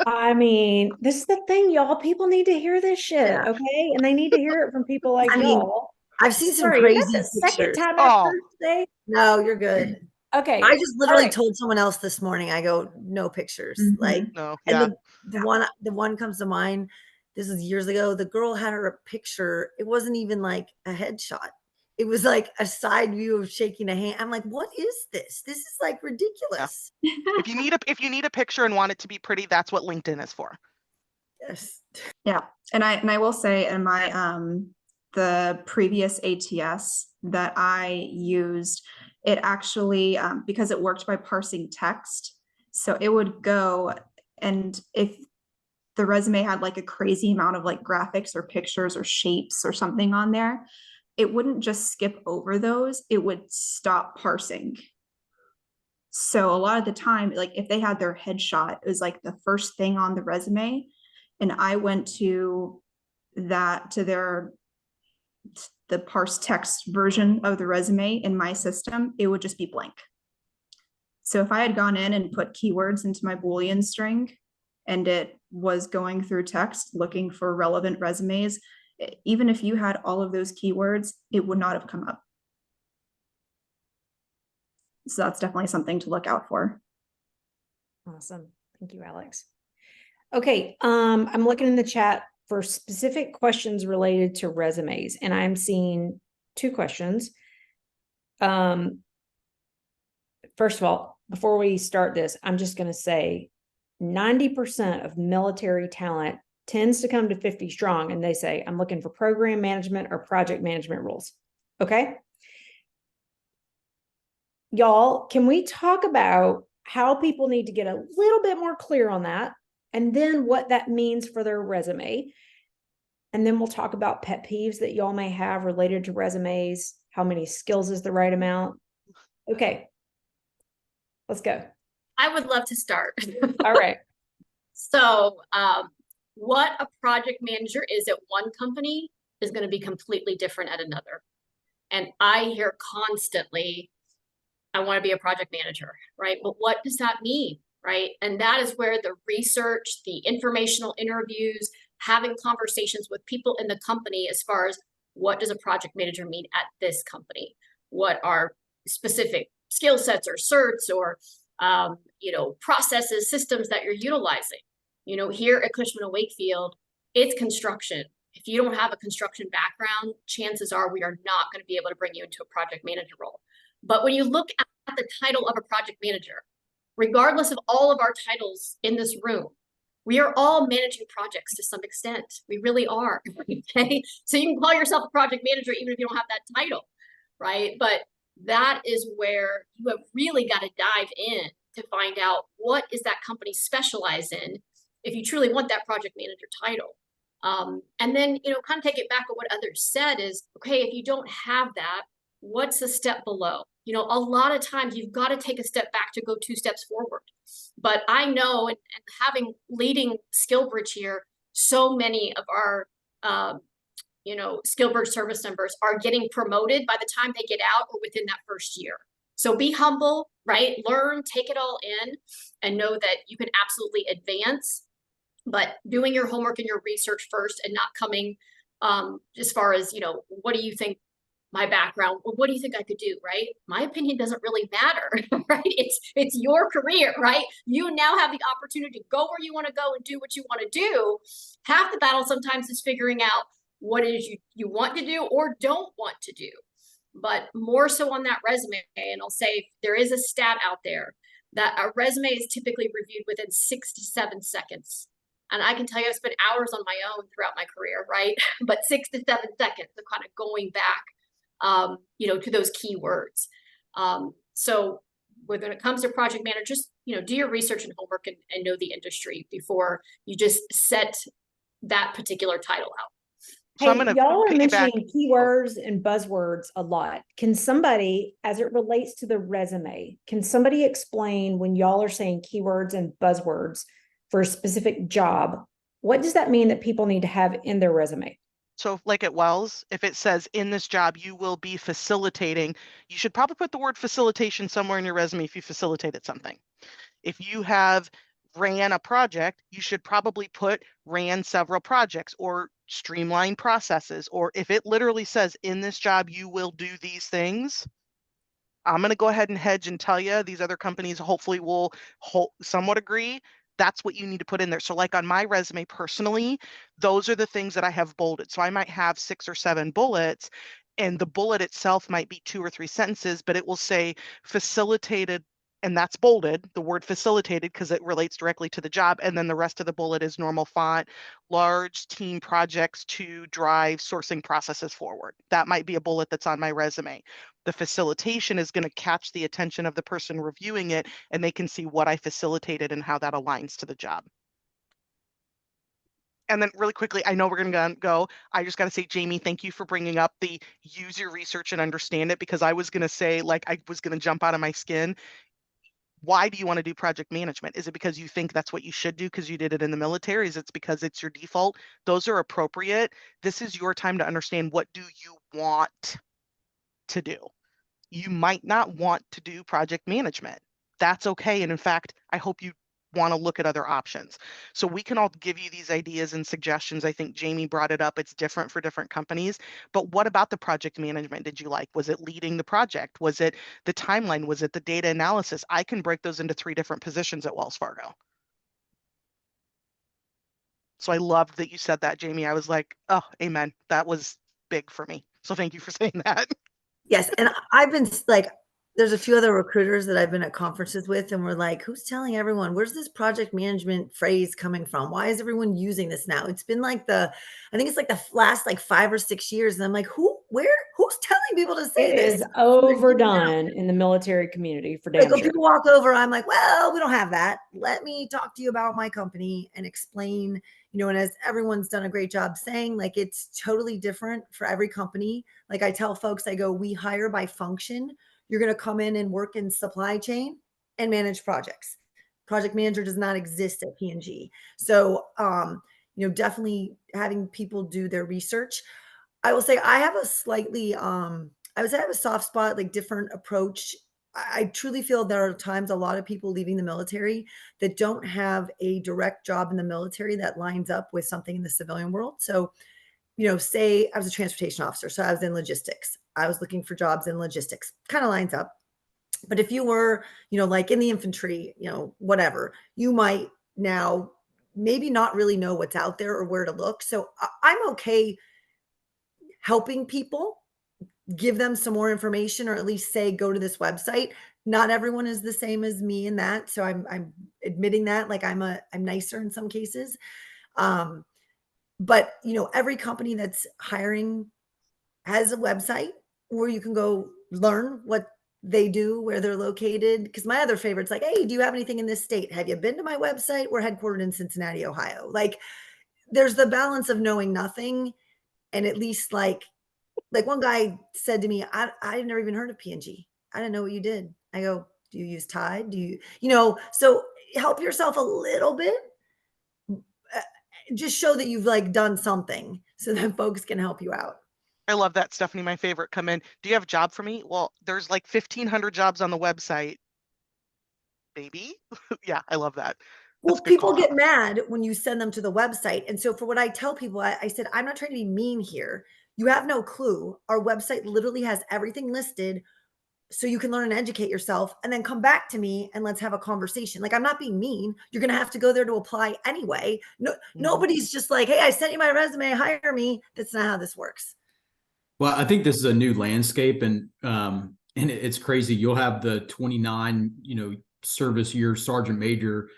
I mean, this is the thing, y'all. People need to hear this shit, Yeah. okay? And they need to hear it from people like I mean, y'all. I've seen some Sorry, crazy is that the second pictures. time Oh. I've heard today? No, you're good. Okay. I just literally right. told someone else this morning. I go, no pictures. Mhm. Like, No, and yeah. the one comes to mind. This is years ago. The girl had her a picture. It wasn't even like a headshot. It was like a side view of shaking a hand. I'm like, what is this? This is like ridiculous. If you need a picture and want it to be pretty, that's what LinkedIn is for. Yes. Yeah. And I will say in my the previous ATS that I used, it actually because it worked by parsing text. So it would go, and if the resume had like a crazy amount of like graphics or pictures or shapes or something on there, it wouldn't just skip over those, it would stop parsing. So a lot of the time, like if they had their headshot, it was like the first thing on the resume, and I went to the parse text version of the resume in my system, it would just be blank. So if I had gone in and put keywords into my Boolean string and it was going through text looking for relevant resumes, even if you had all of those keywords, it would not have come up. So that's definitely something to look out for. Awesome. Thank you, Alex. Okay. I'm looking in the chat for specific questions related to resumes, and I'm seeing 2 questions. First of all, before we start this, I'm just going to say 90% of military talent tends to come to 50 strong and they say, I'm looking for program management or project management roles. Okay. Y'all, can we talk about how people need to get a little bit more clear on that, and then what that means for their resume? And then we'll talk about pet peeves that y'all may have related to resumes. How many skills is the right amount? Okay. Let's go. I would love to start. All right. So what a project manager is at one company is going to be completely different at another. And I hear constantly, I want to be a project manager, right? But what does that mean, right? And that is where the research, the informational interviews, having conversations with people in the company as far as what does a project manager mean at this company? What are specific skill sets or certs or, processes, systems that you're utilizing? Here at Cushman & Wakefield, it's construction. If you don't have a construction background, chances are we are not going to be able to bring you into a project manager role. But when you look at the title of a project manager, regardless of all of our titles in this room, we are all managing projects to some extent. We really are. Okay. So you can call yourself a project manager even if you don't have that title, right? But that is where you have really got to dive in to find out what is that company specialize in if you truly want that project manager title. And then, kind of take it back to what others said is, okay, if you don't have that, what's the step below? A lot of times you've got to take a step back to go 2 steps forward. But I know, and having leading SkillBridge here, so many of our, SkillBridge service members are getting promoted by the time they get out or within that first year. So be humble, right? Learn, take it all in, and know that you can absolutely advance. But doing your homework and your research first and not coming as far as, what do you think my background, well, what do you think I could do, right? My opinion doesn't really matter, right? It's your career, right? You now have the opportunity to go where you want to go and do what you want to do. Half the battle sometimes is figuring out what it is you want to do or don't want to do. But more so on that resume, and I'll say there is a stat out there that a resume is typically reviewed within 6 to 7 seconds. And I can tell you I've spent hours on my own throughout my career, right? But 6 to 7 seconds of kind of going back, to those keywords. So when it comes to project managers, do your research and homework and know the industry before you just set that particular title out. So Hey, I'm gonna y'all are piggyback- mentioning keywords and buzzwords a lot. Can somebody, as it relates to the resume, can somebody explain when y'all are saying keywords and buzzwords for a specific job, what does that mean that people need to have in their resume? So like at Wells, if it says in this job, you will be facilitating, you should probably put the word facilitation somewhere in your resume if you facilitated something. If you have ran a project, you should probably put ran several projects or streamline processes. Or if it literally says in this job, you will do these things, I'm going to go ahead and hedge and tell you these other companies hopefully will somewhat agree. That's what you need to put in there. So like on my resume personally, those are the things that I have bolded. So I might have 6 or 7 bullets and the bullet itself might be 2 or 3 sentences, but it will say facilitated, and that's bolded, the word facilitated, because it relates directly to the job. And then the rest of the bullet is normal font, large team projects to drive sourcing processes forward. That might be a bullet that's on my resume. The facilitation is going to catch the attention of the person reviewing it, and they can see what I facilitated and how that aligns to the job. And then really quickly, I know we're going to go. I just got to say, Jamie, thank you for bringing up the use your research and understand it, because I was going to say, like, I was going to jump out of my skin. Why do you want to do project management? Is it because you think that's what you should do because you did it in the military? Is it because it's your default? Those are appropriate. This is your time to understand, what do you want to do? You might not want to do project management. That's okay. And in fact, I hope you want to look at other options. So we can all give you these ideas and suggestions. I think Jamie brought it up. It's different for different companies. But what about the project management did you like? Was it leading the project? Was it the timeline? Was it the data analysis? I can break those into 3 different positions at Wells Fargo. So I loved that you said that, Jamie. I was like, oh, amen. That was big for me. So thank you for saying that. Yes. And I've been like, there's a few other recruiters that I've been at conferences with, and we're like, who's telling everyone, where's this project management phrase coming from? Why is everyone using this now? It's been like I think it's like the last like 5 or 6 years. And I'm like, who's telling people to say It this? is overdone in the military community for Like damn when sure. people walk over, I'm like, well, we don't have that. Let me talk to you about my company and explain, and as everyone's done a great job saying, like, it's totally different for every company. Like I tell folks, I go, we hire by function. You're going to come in and work in supply chain and manage projects. Project manager does not exist at P&G. So definitely having people do their research. I will say I have a slightly, I would say I have a soft spot, like different approach. I truly feel there are times a lot of people leaving the military that don't have a direct job in the military that lines up with something in the civilian world. So, say I was a transportation officer, so I was in logistics. I was looking for jobs in logistics, kind of lines up. But if you were, like in the infantry, whatever, you might now maybe not really know what's out there or where to look. So I'm okay helping people, give them some more information, or at least say, go to this website. Not everyone is the same as me in that. So I'm admitting that, like I'm nicer in some cases. But every company that's hiring has a website where you can go learn what they do, where they're located. Because my other favorite's like, hey, do you have anything in this state? Have you been to my website? We're headquartered in Cincinnati, Ohio. Like, there's the balance of knowing nothing, and at least like one guy said to me, I never even heard of P&G. I didn't know what you did. I go, do you use Tide? Do you, so help yourself a little bit. Just show that you've like done something so that folks can help you out. I love that, Stephanie. My favorite. Come in. Do you have a job for me? Well, there's like 1,500 jobs on the website. Baby. Yeah, I love that. Well, people get mad when you send them to the website. And so for what I tell people, I said, I'm not trying to be mean here. You have no clue. Our website literally has everything listed so you can learn and educate yourself, and then come back to me and let's have a conversation. Like, I'm not being mean. You're going to have to go there to apply anyway. No, nobody's just like, hey, I sent you my resume, hire me. That's not how this works. Well, I think this is a new landscape, and it's crazy. You'll have the 29, service year sergeant major,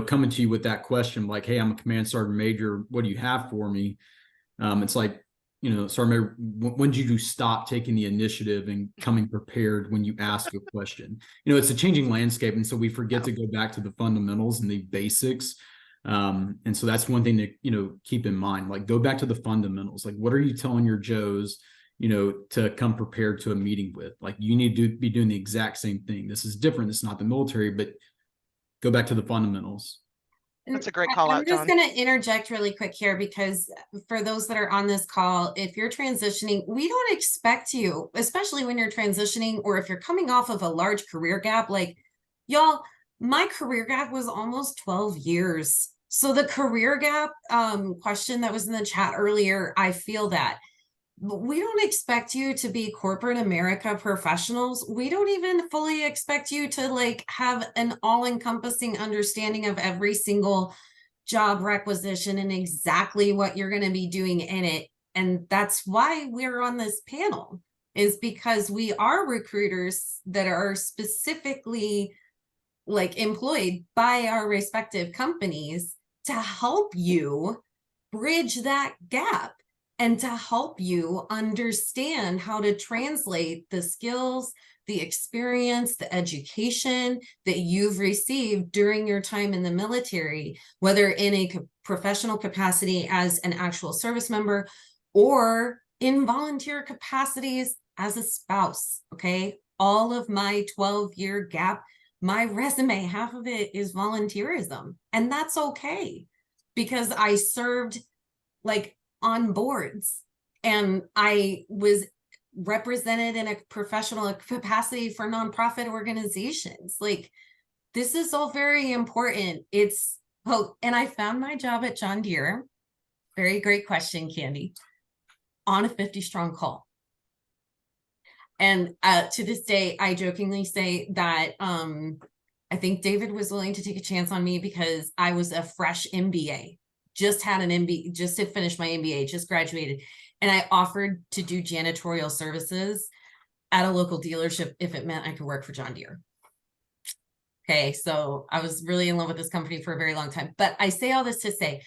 coming to you with that question, like, hey, I'm a command sergeant major. What do you have for me? It's like, sergeant major, when did you stop taking the initiative and coming prepared when you ask a question? It's a changing landscape. And so we forget to go back to the fundamentals and the basics. And so that's one thing to, keep in mind, like, go back to the fundamentals. Like, what are you telling your Joes, to come prepared to a meeting with? Like, you need to be doing the exact same thing. This is different. It's not the military, but go back to the fundamentals. That's a great call out, John. I'm just going to interject really quick here, because for those that are on this call, if you're transitioning, we don't expect you, especially when you're transitioning, or if you're coming off of a large career gap, like, y'all, my career gap was almost 12 years. So the career gap question that was in the chat earlier, I feel that. But we don't expect you to be corporate America professionals. We don't even fully expect you to like have an all-encompassing understanding of every single job requisition and exactly what you're going to be doing in it. And that's why we're on this panel, is because we are recruiters that are specifically like employed by our respective companies to help you bridge that gap, and to help you understand how to translate the skills, the experience, the education that you've received during your time in the military, whether in a professional capacity as an actual service member or in volunteer capacities as a spouse. Okay. All of my 12-year gap, my resume, half of it is volunteerism. And that's okay, because I served like on boards, and I was represented in a professional capacity for nonprofit organizations. Like, this is all very important. And I found my job at John Deere. Very great question, Candy. On a 50-strong call. And to this day, I jokingly say that I think David was willing to take a chance on me because I was a fresh MBA. Just had an MBA, just had finished my MBA, just graduated. And I offered to do janitorial services at a local dealership if it meant I could work for John Deere. Okay, so I was really in love with this company for a very long time. But I say all this to say,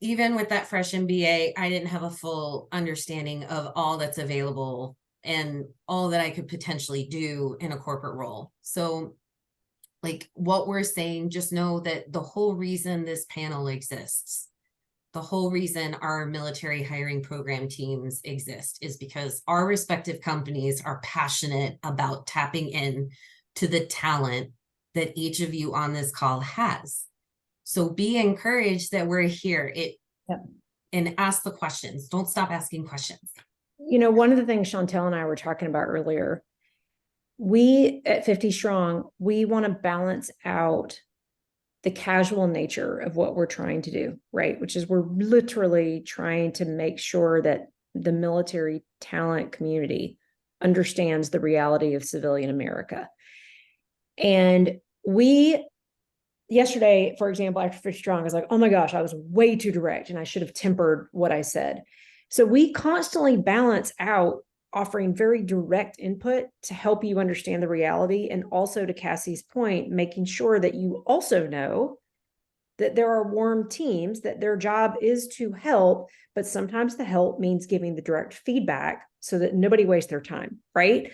even with that fresh MBA, I didn't have a full understanding of all that's available and all that I could potentially do in a corporate role. So like what we're saying, just know that the whole reason this panel exists, the whole reason our military hiring program teams exist, is because our respective companies are passionate about tapping in to the talent that each of you on this call has. So be encouraged that we're here. Yep. And ask the questions. Don't stop asking questions. You know, one of the things Chantel and I were talking about earlier, we at 50 Strong, we want to balance out the casual nature of what we're trying to do, right? Which is we're literally trying to make sure that the military talent community understands the reality of civilian America. And yesterday, for example, after 50 Strong, I was like, oh my gosh, I was way too direct and I should have tempered what I said. So we constantly balance out offering very direct input to help you understand the reality. And also, to Cassie's point, making sure that you also know that there are warm teams, that their job is to help, but sometimes the help means giving the direct feedback so that nobody wastes their time, right?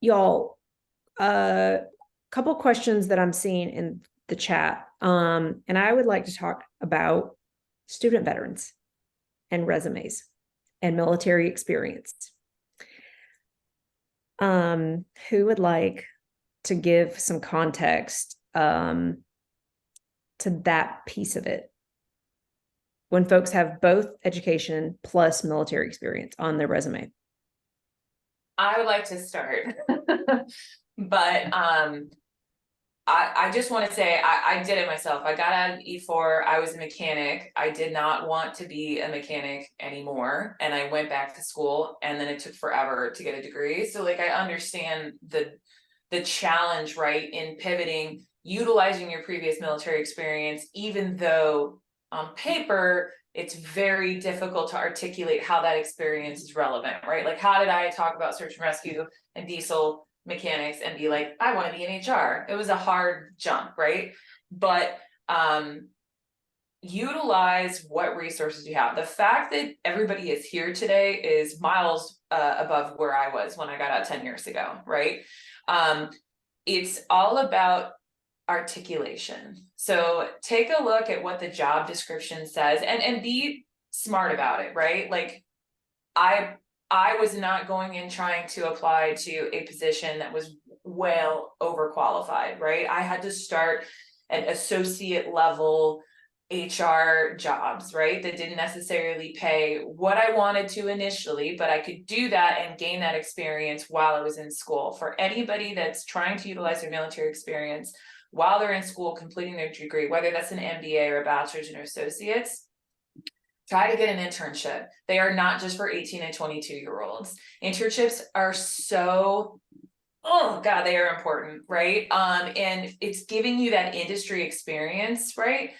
Y'all, a couple questions that I'm seeing in the chat. And I would like to talk about student veterans and resumes and military experience. Who would like to give some context to that piece of it? When folks have both education plus military experience on their resume. I would like to start, but I just want to say I did it myself. I got out of E4. I was a mechanic. I did not want to be a mechanic anymore, and I went back to school, and then it took forever to get a degree. So like I understand the challenge, right, in pivoting, utilizing your previous military experience, even though on paper it's very difficult to articulate how that experience is relevant, right? Like, how did I talk about search and rescue and diesel mechanics and be like, I want to be in HR? It was a hard jump, right? But utilize what resources you have. The fact that everybody is here today is miles above where I was when I got out 10 years ago, right? It's all about articulation. So take a look at what the job description says and be smart about it, right? Like I was not going in trying to apply to a position that was well overqualified, right? I had to start at associate level HR jobs, right? That didn't necessarily pay what I wanted to initially, but I could do that and gain that experience while I was in school. For anybody that's trying to utilize their military experience while they're in school, completing their degree, whether that's an MBA or a bachelor's and associates, try to get an internship. They are not just for 18 and 22-year-olds. Internships are so, oh God, they are important, right? And it's giving you that industry experience, right?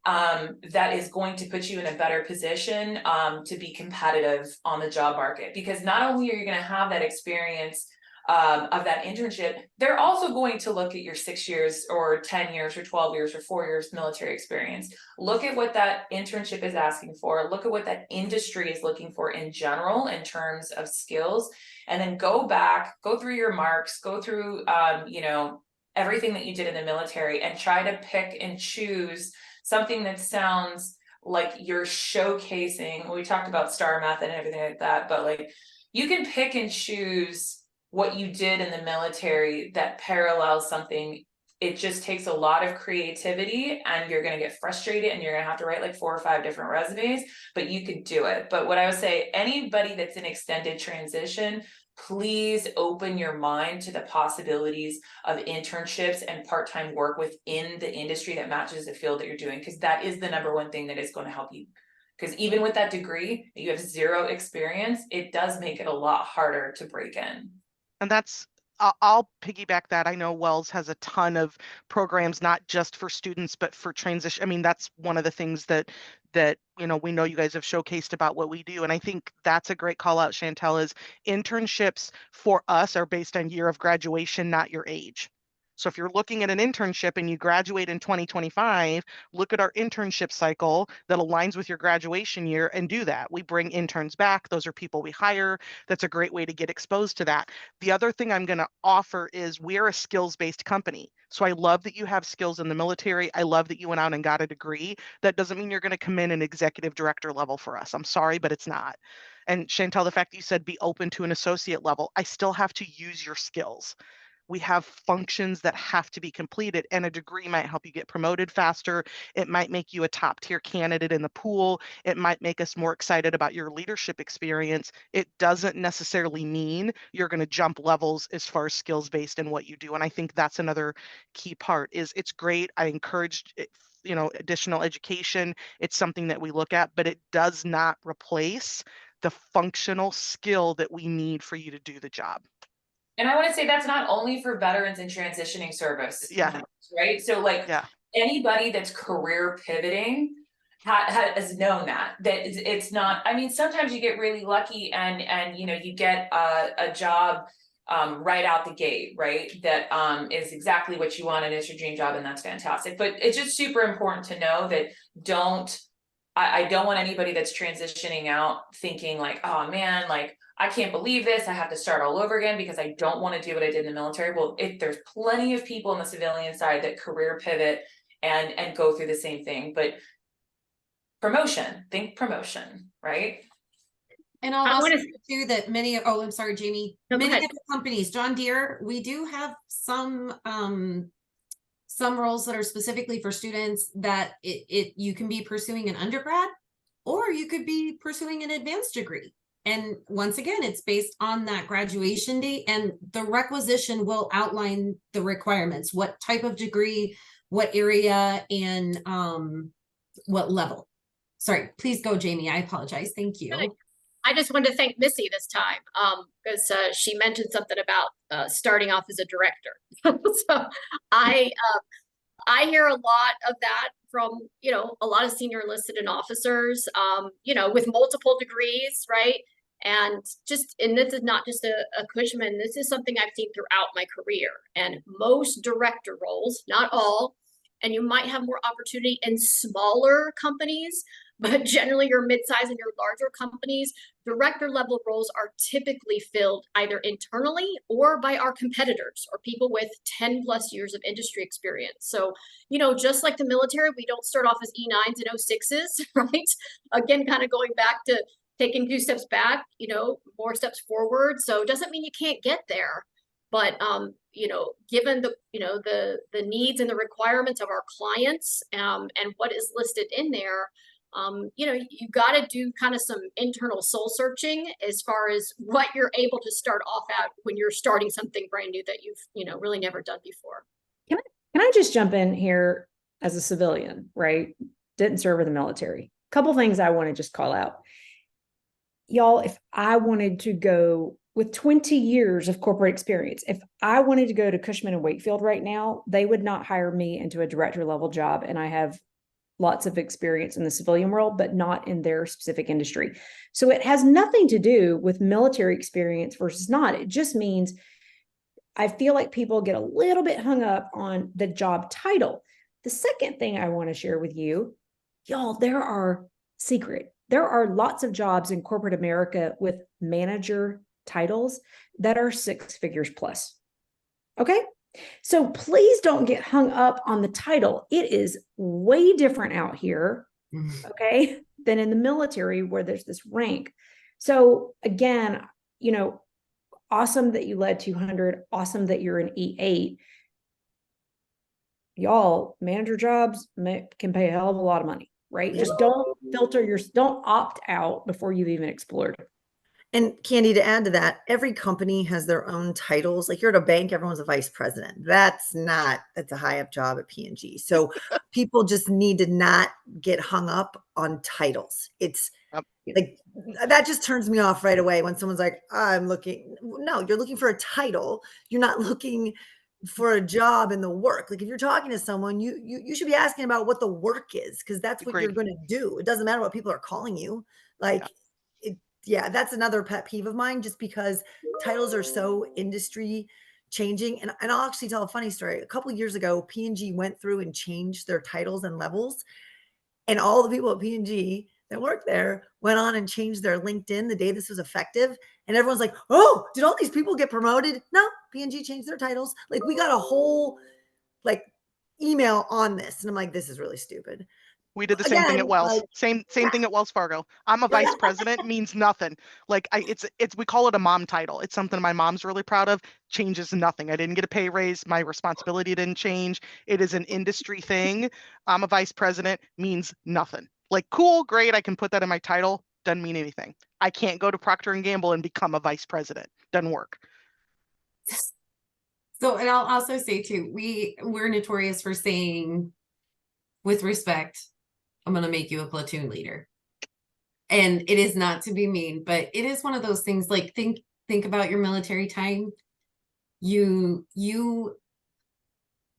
That is going to put you in a better position to be competitive on the job market, because not only are you going to have that experience of that internship, they're also going to look at your 6 years or 10 years or 12 years or 4 years military experience. Look at what that internship is asking for. Look at what that industry is looking for in general in terms of skills, and then go back, go through your marks, go through everything that you did in the military, and try to pick and choose something that sounds like you're showcasing. We talked about STAR method and everything like that, but like you can pick and choose what you did in the military that parallels something. It just takes a lot of creativity, and you're going to get frustrated and you're going to have to write like 4 or 5 different resumes, but you could do it. But what I would say, anybody that's in extended transition, please open your mind to the possibilities of internships and part-time work within the industry that matches the field that you're doing, because that is the number one thing that is going to help you. Because even with that degree, you have 0 experience, it does make it a lot harder to break in. And that's, I'll piggyback that. I know Wells has a ton of programs, not just for students, but for transition. I mean, that's one of the things that we know you guys have showcased about what we do. And I think that's a great call out, Chantel, is internships for us are based on year of graduation, not your age. So if you're looking at an internship and you graduate in 2025, look at our internship cycle that aligns with your graduation year and do that. We bring interns back. Those are people we hire. That's a great way to get exposed to that. The other thing I'm going to offer is we're a skills-based company. So I love that you have skills in the military. I love that you went out and got a degree. That doesn't mean you're going to come in an executive director level for us. I'm sorry, but it's not. And Chantel, the fact that you said be open to an associate level, I still have to use your skills. We have functions that have to be completed, and a degree might help you get promoted faster. It might make you a top tier candidate in the pool. It might make us more excited about your leadership experience. It doesn't necessarily mean you're going to jump levels as far as skills based in what you do. And I think that's another key part. Is it's great. I encourage it, additional education. It's something that we look at, but it does not replace the functional skill that we need for you to do the job. And I want to say that's not only for veterans in transitioning service, Yeah. right? So like Yeah. anybody that's career pivoting has known that it's not, I mean, sometimes you get really lucky and you get a job right out the gate, right? That is exactly what you want and it's your dream job, and that's fantastic. But it's just super important to know that I don't want anybody that's transitioning out thinking like, oh man, like I can't believe this. I have to start all over again because I don't want to do what I did in the military. Well, there's plenty of people on the civilian side that career pivot and go through the same thing. But think promotion, right? And I'll I also wanna- say too that I'm sorry, Jamie. No, go Many ahead. different companies, John Deere, we do have some roles that are specifically for students that you can be pursuing an undergrad or you could be pursuing an advanced degree. And once again, it's based on that graduation date, and the requisition will outline the requirements, what type of degree, what area, and what level. Sorry, please go, Jamie. I apologize. Thank you. I just wanted to thank Missy this time because she mentioned something about starting off as a director. So I hear a lot of that from, a lot of senior enlisted and officers, with multiple degrees, right? And this is not just a Cushman, this is something I've seen throughout my career. And most director roles, not all, and you might have more opportunity in smaller companies, but generally your mid-size and your larger companies, director level roles are typically filled either internally or by our competitors or people with 10 plus years of industry experience. So, just like the military, we don't start off as E9s and 06s, right? Again, kind of going back to taking 2 steps back, more steps forward. So it doesn't mean you can't get there. But given the needs and the requirements of our clients and what is listed in there, you got to do kind of some internal soul searching as far as what you're able to start off at when you're starting something brand new that you've really never done before. Can I just jump in here as a civilian, right? Didn't serve in the military. Couple things I want to just call out. Y'all, if I wanted to go with 20 years of corporate experience, if I wanted to go to Cushman and Wakefield right now, they would not hire me into a director level job. And I have lots of experience in the civilian world, but not in their specific industry. So it has nothing to do with military experience versus not. It just means I feel like people get a little bit hung up on the job title. The second thing I want to share with you, y'all, there are lots of jobs in corporate America with manager titles that are 6 figures plus. Okay. So please don't get hung up on the title. It is way different out here, okay, than in the military where there's this rank. So again, awesome that you led 200, awesome that you're an E8. Y'all, manager jobs can pay a hell of a lot of money, right? Just don't don't opt out before you've even explored. And Candy, to add to that, every company has their own titles. Like you're at a bank, everyone's a vice president. That's a high up job at P&G. So people just need to not get hung up on titles. It's like, that just turns me off right away when someone's like, no, you're looking for a title. You're not looking for a job in the work. Like if you're talking to someone, you should be asking about what the work is, because that's what you're going to do. It doesn't matter what people are calling you. Yeah, that's another pet peeve of mine, just because titles are so industry changing. And I'll actually tell a funny story. A couple of years ago, P&G went through and changed their titles and levels. And all the people at P&G that work there went on and changed their LinkedIn the day this was effective. And everyone's like, oh, did all these people get promoted? No, P&G changed their titles. Like we got a whole email on this. And I'm like, this is really stupid. We did the same thing Again, at Wells. like, Same yeah. thing at Wells Fargo. I'm a vice president means nothing. Like it's we call it a mom title. It's something my mom's really proud of. Changes nothing. I didn't get a pay raise. My responsibility didn't change. It is an industry thing. I'm a vice president means nothing. Like cool, great. I can put that in my title. Doesn't mean anything. I can't go to Procter and Gamble and become a vice president. Doesn't work. So, and I'll also say too, we're notorious for saying, with respect, I'm going to make you a platoon leader. And it is not to be mean, but it is one of those things, like think about your military time. The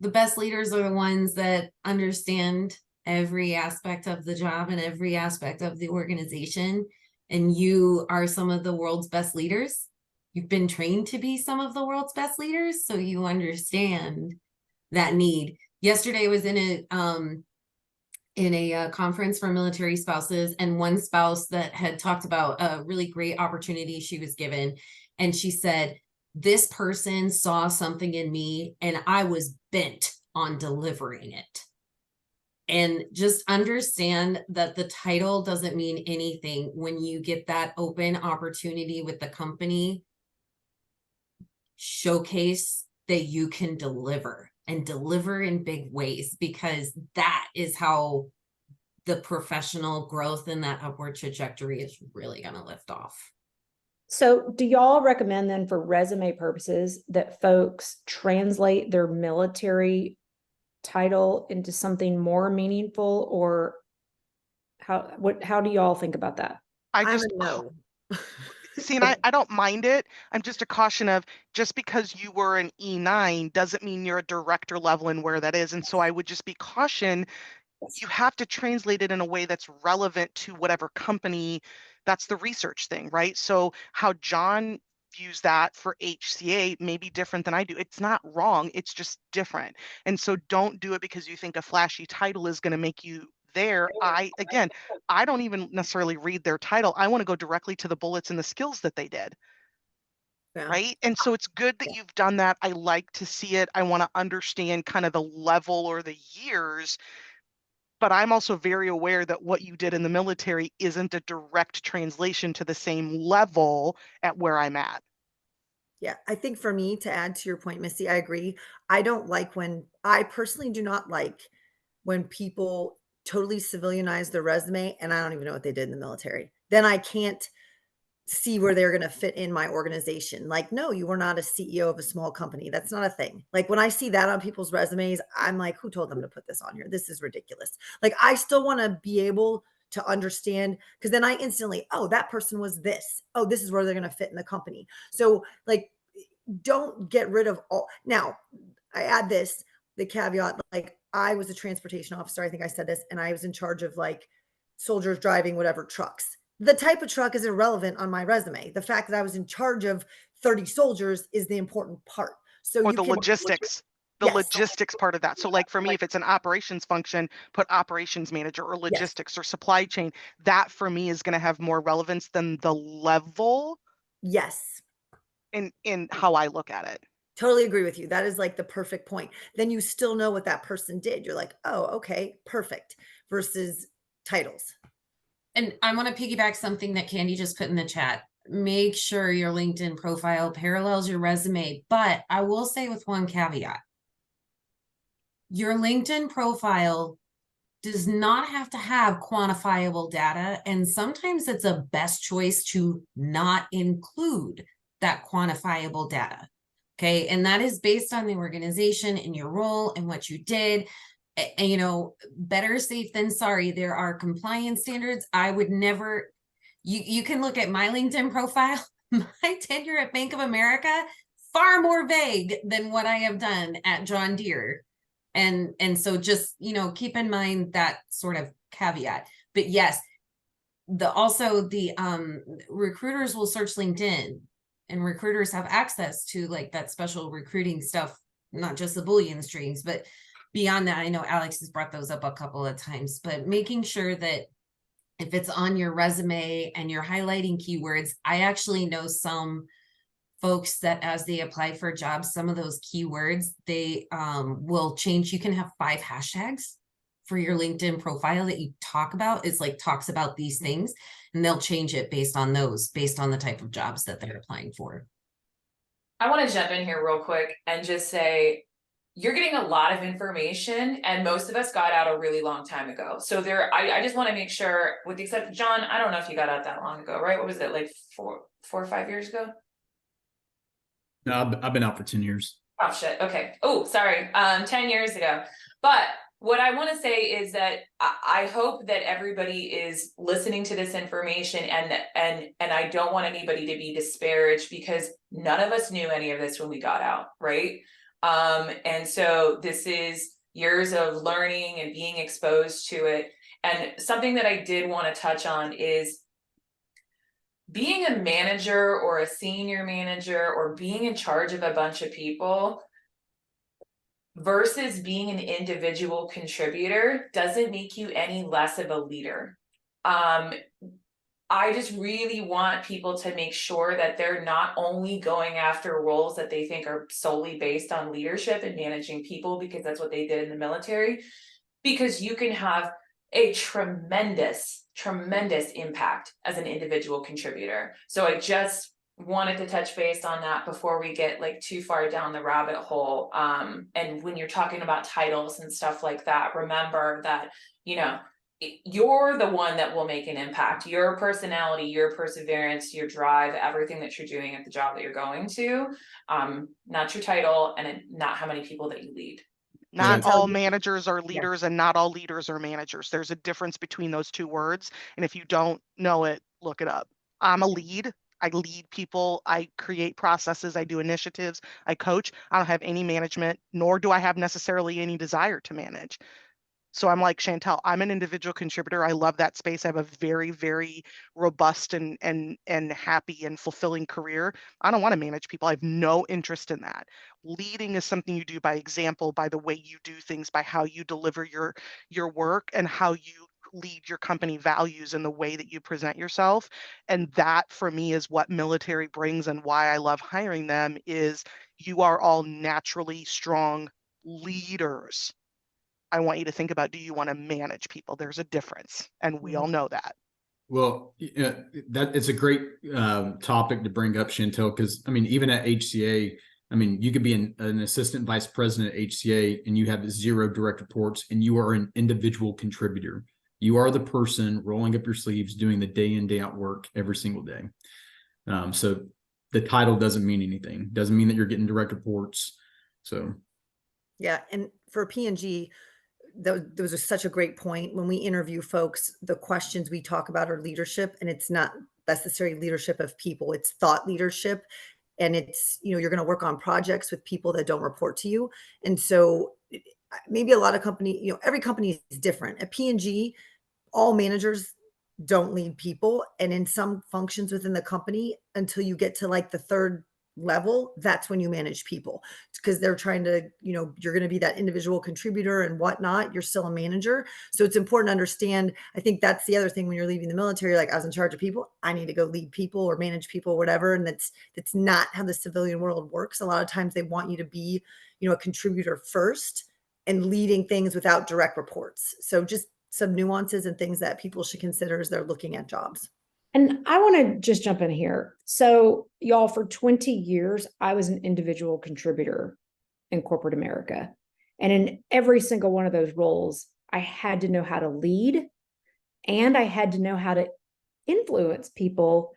best leaders are the ones that understand every aspect of the job and every aspect of the organization. And you are some of the world's best leaders. You've been trained to be some of the world's best leaders, so you understand that need. Yesterday I was in a conference for military spouses, and one spouse that had talked about a really great opportunity she was given. And she said, this person saw something in me and I was bent on delivering it. And just understand that the title doesn't mean anything when you get that open opportunity with the company. Showcase that you can deliver and deliver in big ways, because that is how the professional growth and that upward trajectory is really going to lift off. So do y'all recommend then for resume purposes that folks translate their military title into something more meaningful, or how do y'all think about that? I just know. see, and I don't mind it. I'm just a caution of, just because you were an E9 doesn't mean you're a director level and where that is. And so I would just be caution. You have to translate it in a way that's relevant to whatever company. That's the research thing, right? So how John views that for HCA may be different than I do. It's not wrong. It's just different. And so don't do it because you think a flashy title is going to make you there. I don't even necessarily read their title. I want to go directly to the bullets and the skills that they did. Yeah. Right. And so it's good that you've done that. I like to see it. I want to understand kind of the level or the years. But I'm also very aware that what you did in the military isn't a direct translation to the same level at where I'm at. Yeah, I think for me, to add to your point, Missy, I agree. I personally do not like when people totally civilianize their resume and I don't even know what they did in the military. Then I can't see where they're going to fit in my organization. Like, no, you were not a CEO of a small company. That's not a thing. Like when I see that on people's resumes, I'm like, who told them to put this on here? This is ridiculous. Like I still want to be able to understand, because then I instantly, oh, that person was this. Oh, this is where they're going to fit in the company. So like, don't get rid of all. Now, I add this, the caveat, like I was a transportation officer. I think I said this, and I was in charge of like soldiers driving whatever trucks. The type of truck is irrelevant on my resume. The fact that I was in charge of 30 soldiers is the important part. So Or you the can logistics. The Yes. logistics part of that. So like for me, if it's an operations function, put operations manager or logistics or supply chain. That for me is going to have more relevance than the level Yes. in how I look at it. Totally agree with you. That is like the perfect point. Then you still know what that person did. You're like, oh, okay, perfect. Versus titles. And I want to piggyback something that Candy just put in the chat. Make sure your LinkedIn profile parallels your resume. But I will say with one caveat, your LinkedIn profile does not have to have quantifiable data. And sometimes it's a best choice to not include that quantifiable data. Okay. And that is based on the organization and your role and what you did. And, you know, better safe than sorry. There are compliance standards. I would never, you can look at my LinkedIn profile, my tenure at Bank of America, far more vague than what I have done at John Deere. And so just, you know, keep in mind that sort of caveat. But yes, the recruiters will search LinkedIn, and recruiters have access to like that special recruiting stuff, not just the Boolean strings, but beyond that. I know Alex has brought those up a couple of times, but making sure that if it's on your resume and you're highlighting keywords, I actually know some folks that as they apply for jobs, some of those keywords, they will change. You can have 5 hashtags for your LinkedIn profile that you talk about is like talks about these things, and they'll change it based on the type of jobs that they're applying for. I want to jump in here real quick and just say, you're getting a lot of information, and most of us got out a really long time ago. So I just want to make sure, with the exception, John, I don't know if you got out that long ago, right? What was it, like four or 5 years ago? No, I've been out for 10 years. Oh shit. Okay. Oh, sorry. 10 years ago. But what I want to say is that I hope that everybody is listening to this information, and I don't want anybody to be disparaged, because none of us knew any of this when we got out, right? And so this is years of learning and being exposed to it. And something that I did want to touch on is being a manager or a senior manager or being in charge of a bunch of people versus being an individual contributor doesn't make you any less of a leader. I just really want people to make sure that they're not only going after roles that they think are solely based on leadership and managing people, because that's what they did in the military, because you can have a tremendous impact as an individual contributor. So I just wanted to touch base on that before we get like too far down the rabbit hole. And when you're talking about titles and stuff like that, remember that, you're the one that will make an impact. Your personality, your perseverance, your drive, everything that you're doing at the job that you're going to, not your title, and not how many people that you lead. Not all managers are leaders, and not all leaders are managers. There's a difference between those two words. And if you don't know it, look it up. I'm a lead. I lead people. I create processes. I do initiatives. I coach. I don't have any management, nor do I have necessarily any desire to manage. So I'm like Chantel, I'm an individual contributor. I love that space. I have a very, very robust and happy and fulfilling career. I don't want to manage people. I have no interest in that. Leading is something you do by example, by the way you do things, by how you deliver your work, and how you lead your company values in the way that you present yourself. And that for me is what military brings, and why I love hiring them is you are all naturally strong leaders. I want you to think about, do you want to manage people? There's a difference, and we all know that. Well, that it's a great topic to bring up, Chantel, because I mean, even at HCA, I mean, you could be an assistant vice president at HCA and you have 0 direct reports, and you are an individual contributor. You are the person rolling up your sleeves, doing the day in, day out work every single day. So the title doesn't mean anything. Doesn't mean that you're getting direct reports. So. Yeah. And for P&G, those are such a great point. When we interview folks, the questions we talk about are leadership, and it's not necessarily leadership of people. It's thought leadership. And it's, you're going to work on projects with people that don't report to you. And so maybe a lot of company, every company is different. At P&G, all managers don't lead people. And in some functions within the company, until you get to like the third level, that's when you manage people, because they're trying to, you're going to be that individual contributor and whatnot. You're still a manager. So it's important to understand. I think that's the other thing when you're leaving the military, like I was in charge of people, I need to go lead people or manage people or whatever. And that's not how the civilian world works. A lot of times they want you to be, a contributor first and leading things without direct reports. So just some nuances and things that people should consider as they're looking at jobs. And I want to just jump in here. So y'all, for 20 years, I was an individual contributor in corporate America. And in every single one of those roles, I had to know how to lead, and I had to know how to influence people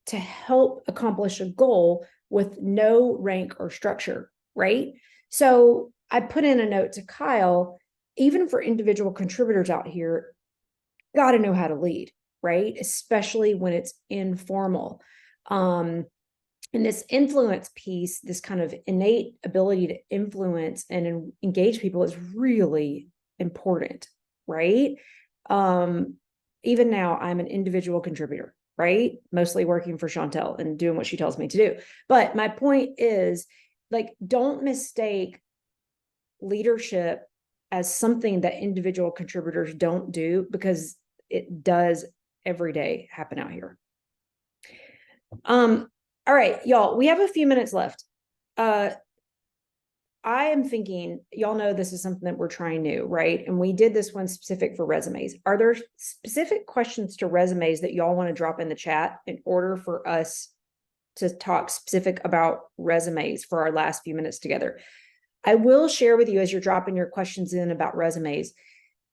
to help accomplish a goal with no rank or structure, right? So I put in a note to Kyle, even for individual contributors out here, got to know how to lead, right? Especially when it's informal. And this influence piece, this kind of innate ability to influence and engage people is really important, right? Even now, I'm an individual contributor, right? Mostly working for Chantel and doing what she tells me to do. But my point is, like, don't mistake leadership as something that individual contributors don't do, because it does every day happen out here. All right, y'all, we have a few minutes left. I am thinking, y'all know this is something that we're trying new, right? And we did this one specific for resumes. Are there specific questions to resumes that y'all want to drop in the chat in order for us to talk specific about resumes for our last few minutes together? I will share with you as you're dropping your questions in about resumes.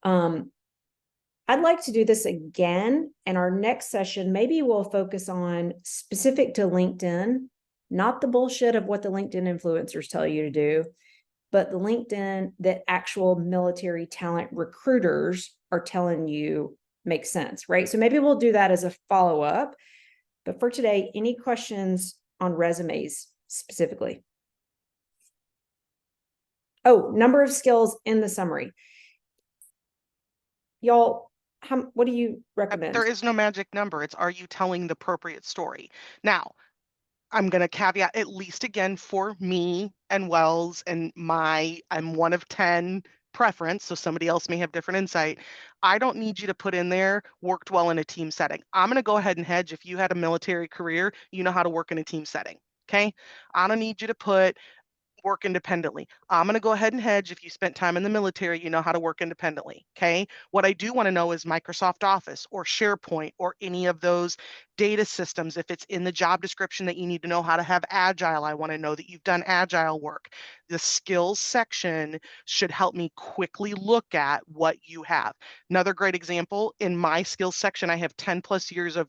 I'd like to do this again. And our next session, maybe we'll focus on specific to LinkedIn, not the bullshit of what the LinkedIn influencers tell you to do, but the LinkedIn that actual military talent recruiters are telling you makes sense, right? So maybe we'll do that as a follow-up. But for today, any questions on resumes specifically? Oh, number of skills in the summary. Y'all, what do you recommend? There is no magic number. It's, are you telling the appropriate story? Now, I'm going to caveat, at least again, for me and Wells and I'm one of 10 preference, so somebody else may have different insight. I don't need you to put in there, worked well in a team setting. I'm going to go ahead and hedge. If you had a military career, you know how to work in a team setting. Okay. I don't need you to put work independently. I'm going to go ahead and hedge. If you spent time in the military, you know how to work independently. Okay. What I do want to know is Microsoft Office or SharePoint or any of those data systems. If it's in the job description that you need to know how to have Agile, I want to know that you've done Agile work. The skills section should help me quickly look at what you have. Another great example, in my skills section, I have 10 plus years of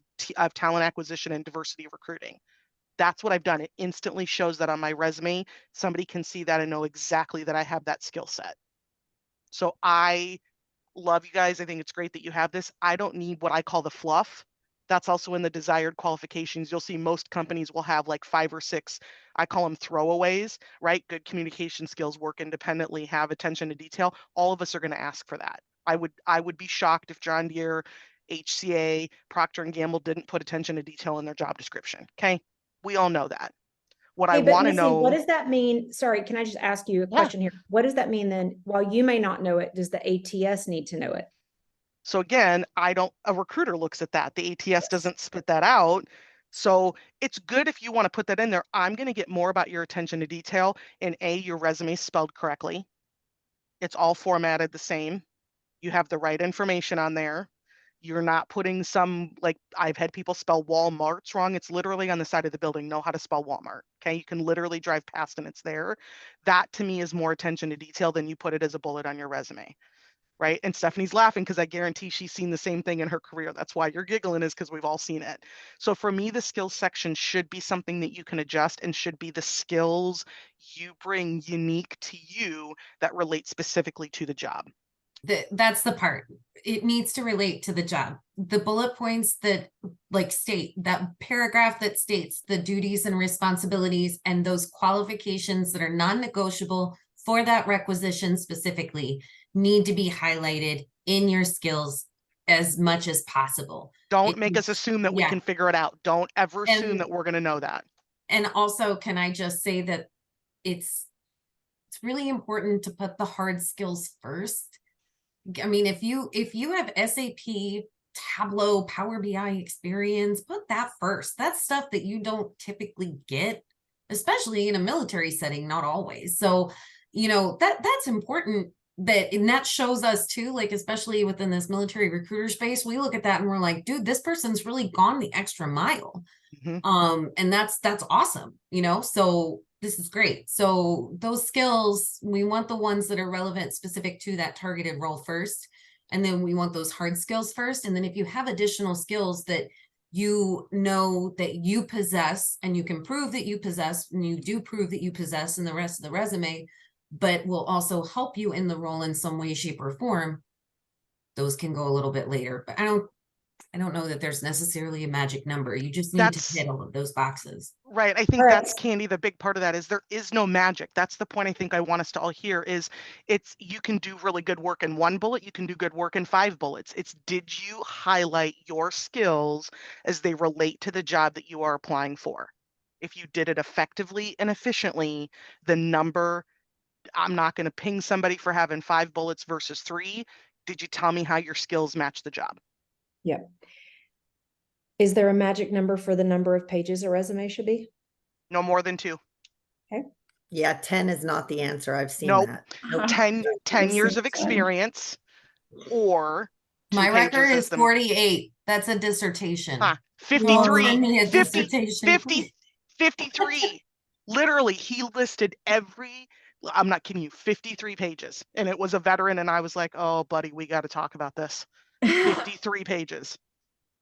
talent acquisition and diversity recruiting. That's what I've done. It instantly shows that on my resume. Somebody can see that and know exactly that I have that skill set. So I love you guys. I think it's great that you have this. I don't need what I call the fluff. That's also in the desired qualifications. You'll see most companies will have like 5 or 6, I call them throwaways, right? Good communication skills, work independently, have attention to detail. All of us are going to ask for that. I would be shocked if John Deere, HCA, Procter & Gamble didn't put attention to detail in their job description. Okay. We all know that. What I want to know. What does that mean? Sorry, can I just ask you a question here? What does that mean then? While you may not know it, does the ATS need to know it? So again, a recruiter looks at that. The ATS doesn't spit that out. So it's good if you want to put that in there. I'm going to get more about your attention to detail in your resume spelled correctly. It's all formatted the same. You have the right information on there. You're not putting some, like I've had people spell Walmart's wrong. It's literally on the side of the building. Know how to spell Walmart. Okay. You can literally drive past and it's there. That to me is more attention to detail than you put it as a bullet on your resume. Right. And Stephanie's laughing because I guarantee she's seen the same thing in her career. That's why you're giggling, is because we've all seen it. So for me, the skills section should be something that you can adjust and should be the skills you bring unique to you that relate specifically to the job. That's the part. It needs to relate to the job. The bullet points that state that paragraph that states the duties and responsibilities and those qualifications that are non-negotiable for that requisition specifically need to be highlighted in your skills as much as possible. Don't make us assume that we can figure it out. Don't ever assume that we're going to know that. And also, can I just say that it's really important to put the hard skills first. I mean, if you have SAP, Tableau, Power BI experience, put that first. That's stuff that you don't typically get, especially in a military setting, not always. So, that's important. And that shows us too, like, especially within this military recruiter space, we look at that and we're like, dude, this person's really gone the extra mile. Mm-hmm. And that's awesome, so this is great. So those skills, we want the ones that are relevant, specific to that targeted role first. And then we want those hard skills first. And then if you have additional skills that that you possess and you can prove that you possess, and you do prove that you possess in the rest of the resume, but will also help you in the role in some way, shape, or form, those can go a little bit later. But I don't know that there's necessarily a magic number. You just need to hit all of those boxes. Right. I think that's, Candy, the big part of that is there is no magic. That's the point I think I want us to all hear is you can do really good work in 1 bullet. You can do good work in 5 bullets. It's, did you highlight your skills as they relate to the job that you are applying for? If you did it effectively and efficiently, the number, I'm not going to ping somebody for having 5 bullets versus 3. Did you tell me how your skills match the job? Yeah. Is there a magic number for the number of pages a resume should be? No more than 2. Okay. Yeah, 10 is not the answer. I've seen Nope. that. Nope. 10 years of experience or 2 My record pages is as the 48. That's a dissertation. Huh, Don't 53, send me a 50, dissertation. 50, 53. Literally, he listed every, I'm not kidding you, 53 pages. And it was a veteran. And I was like, oh, buddy, we got to talk about this. 53 pages.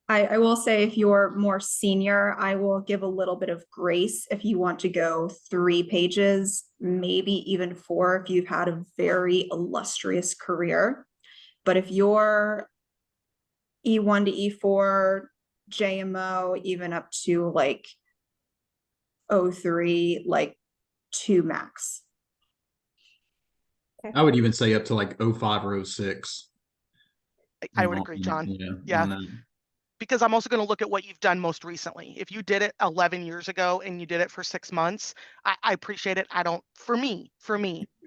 I will say if you're more senior, I will give a little bit of grace if you want to go 3 pages, maybe even 4 if you've had a very illustrious career. But if you're E1 to E4, JMO, even up to like O3, like 2 max. I would even say up to like 05 or 06. I would agree, John. Yeah. Yeah. Because I'm also going to look at what you've done most recently. If you did it 11 years ago and you did it for 6 months, I appreciate it. I don't, for me,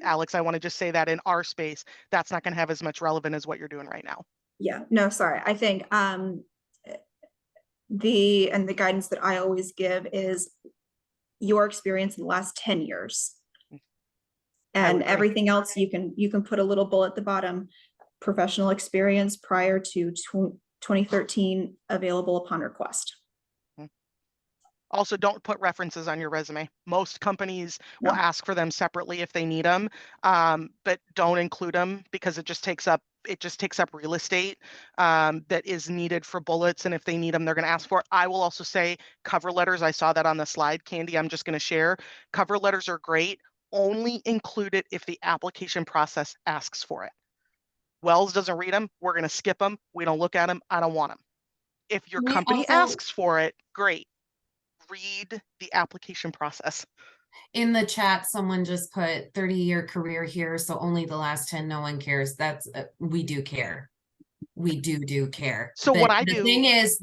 Alex, I want to just say that in our space, that's not going to have as much relevance as what you're doing right now. Yeah, no, sorry. I think the guidance that I always give is your experience in the last 10 years. And everything else you can put a little bullet at the bottom, professional experience prior to 2013 available upon request. Also, don't put references on your resume. Most companies will ask for them separately if they need them, but don't include them because it just takes up real estate that is needed for bullets. And if they need them, they're going to ask for it. I will also say cover letters. I saw that on the slide, Candy. I'm just going to share. Cover letters are great. Only include it if the application process asks for it. Wells doesn't read them. We're going to skip them. We don't look at them. I don't want them. If your company asks for it, great. Read the application process. In the chat, someone just put 30-year career here, so only the last 10, no one cares. That's we do care. We do care. So but what I the do, thing is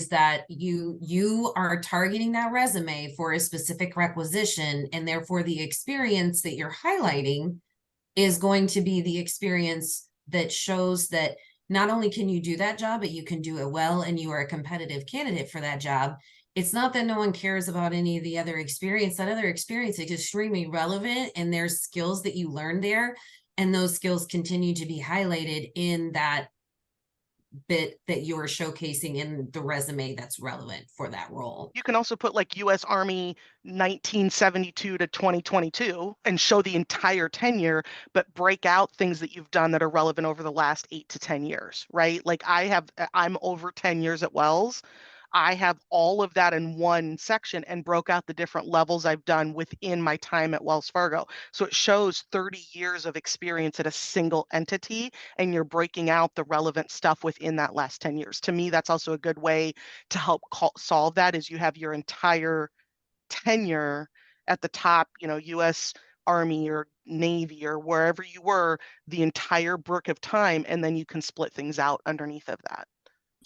that you are targeting that resume for a specific requisition, and therefore the experience that you're highlighting is going to be the experience that shows that not only can you do that job, but you can do it well, and you are a competitive candidate for that job. It's not that no one cares about any of the other experience. That other experience is extremely relevant, and there's skills that you learned there, and those skills continue to be highlighted in that bit that you're showcasing in the resume that's relevant for that role. You can also put like U.S. Army 1972 to 2022 and show the entire tenure, but break out things that you've done that are relevant over the last 8 to 10 years, right? Like I'm over 10 years at Wells. I have all of that in one section and broke out the different levels I've done within my time at Wells Fargo. So it shows 30 years of experience at a single entity, and you're breaking out the relevant stuff within that last 10 years. To me, that's also a good way to help solve that, is you have your entire tenure at the top, U.S. Army or Navy or wherever you were, the entire brick of time, and then you can split things out underneath of that.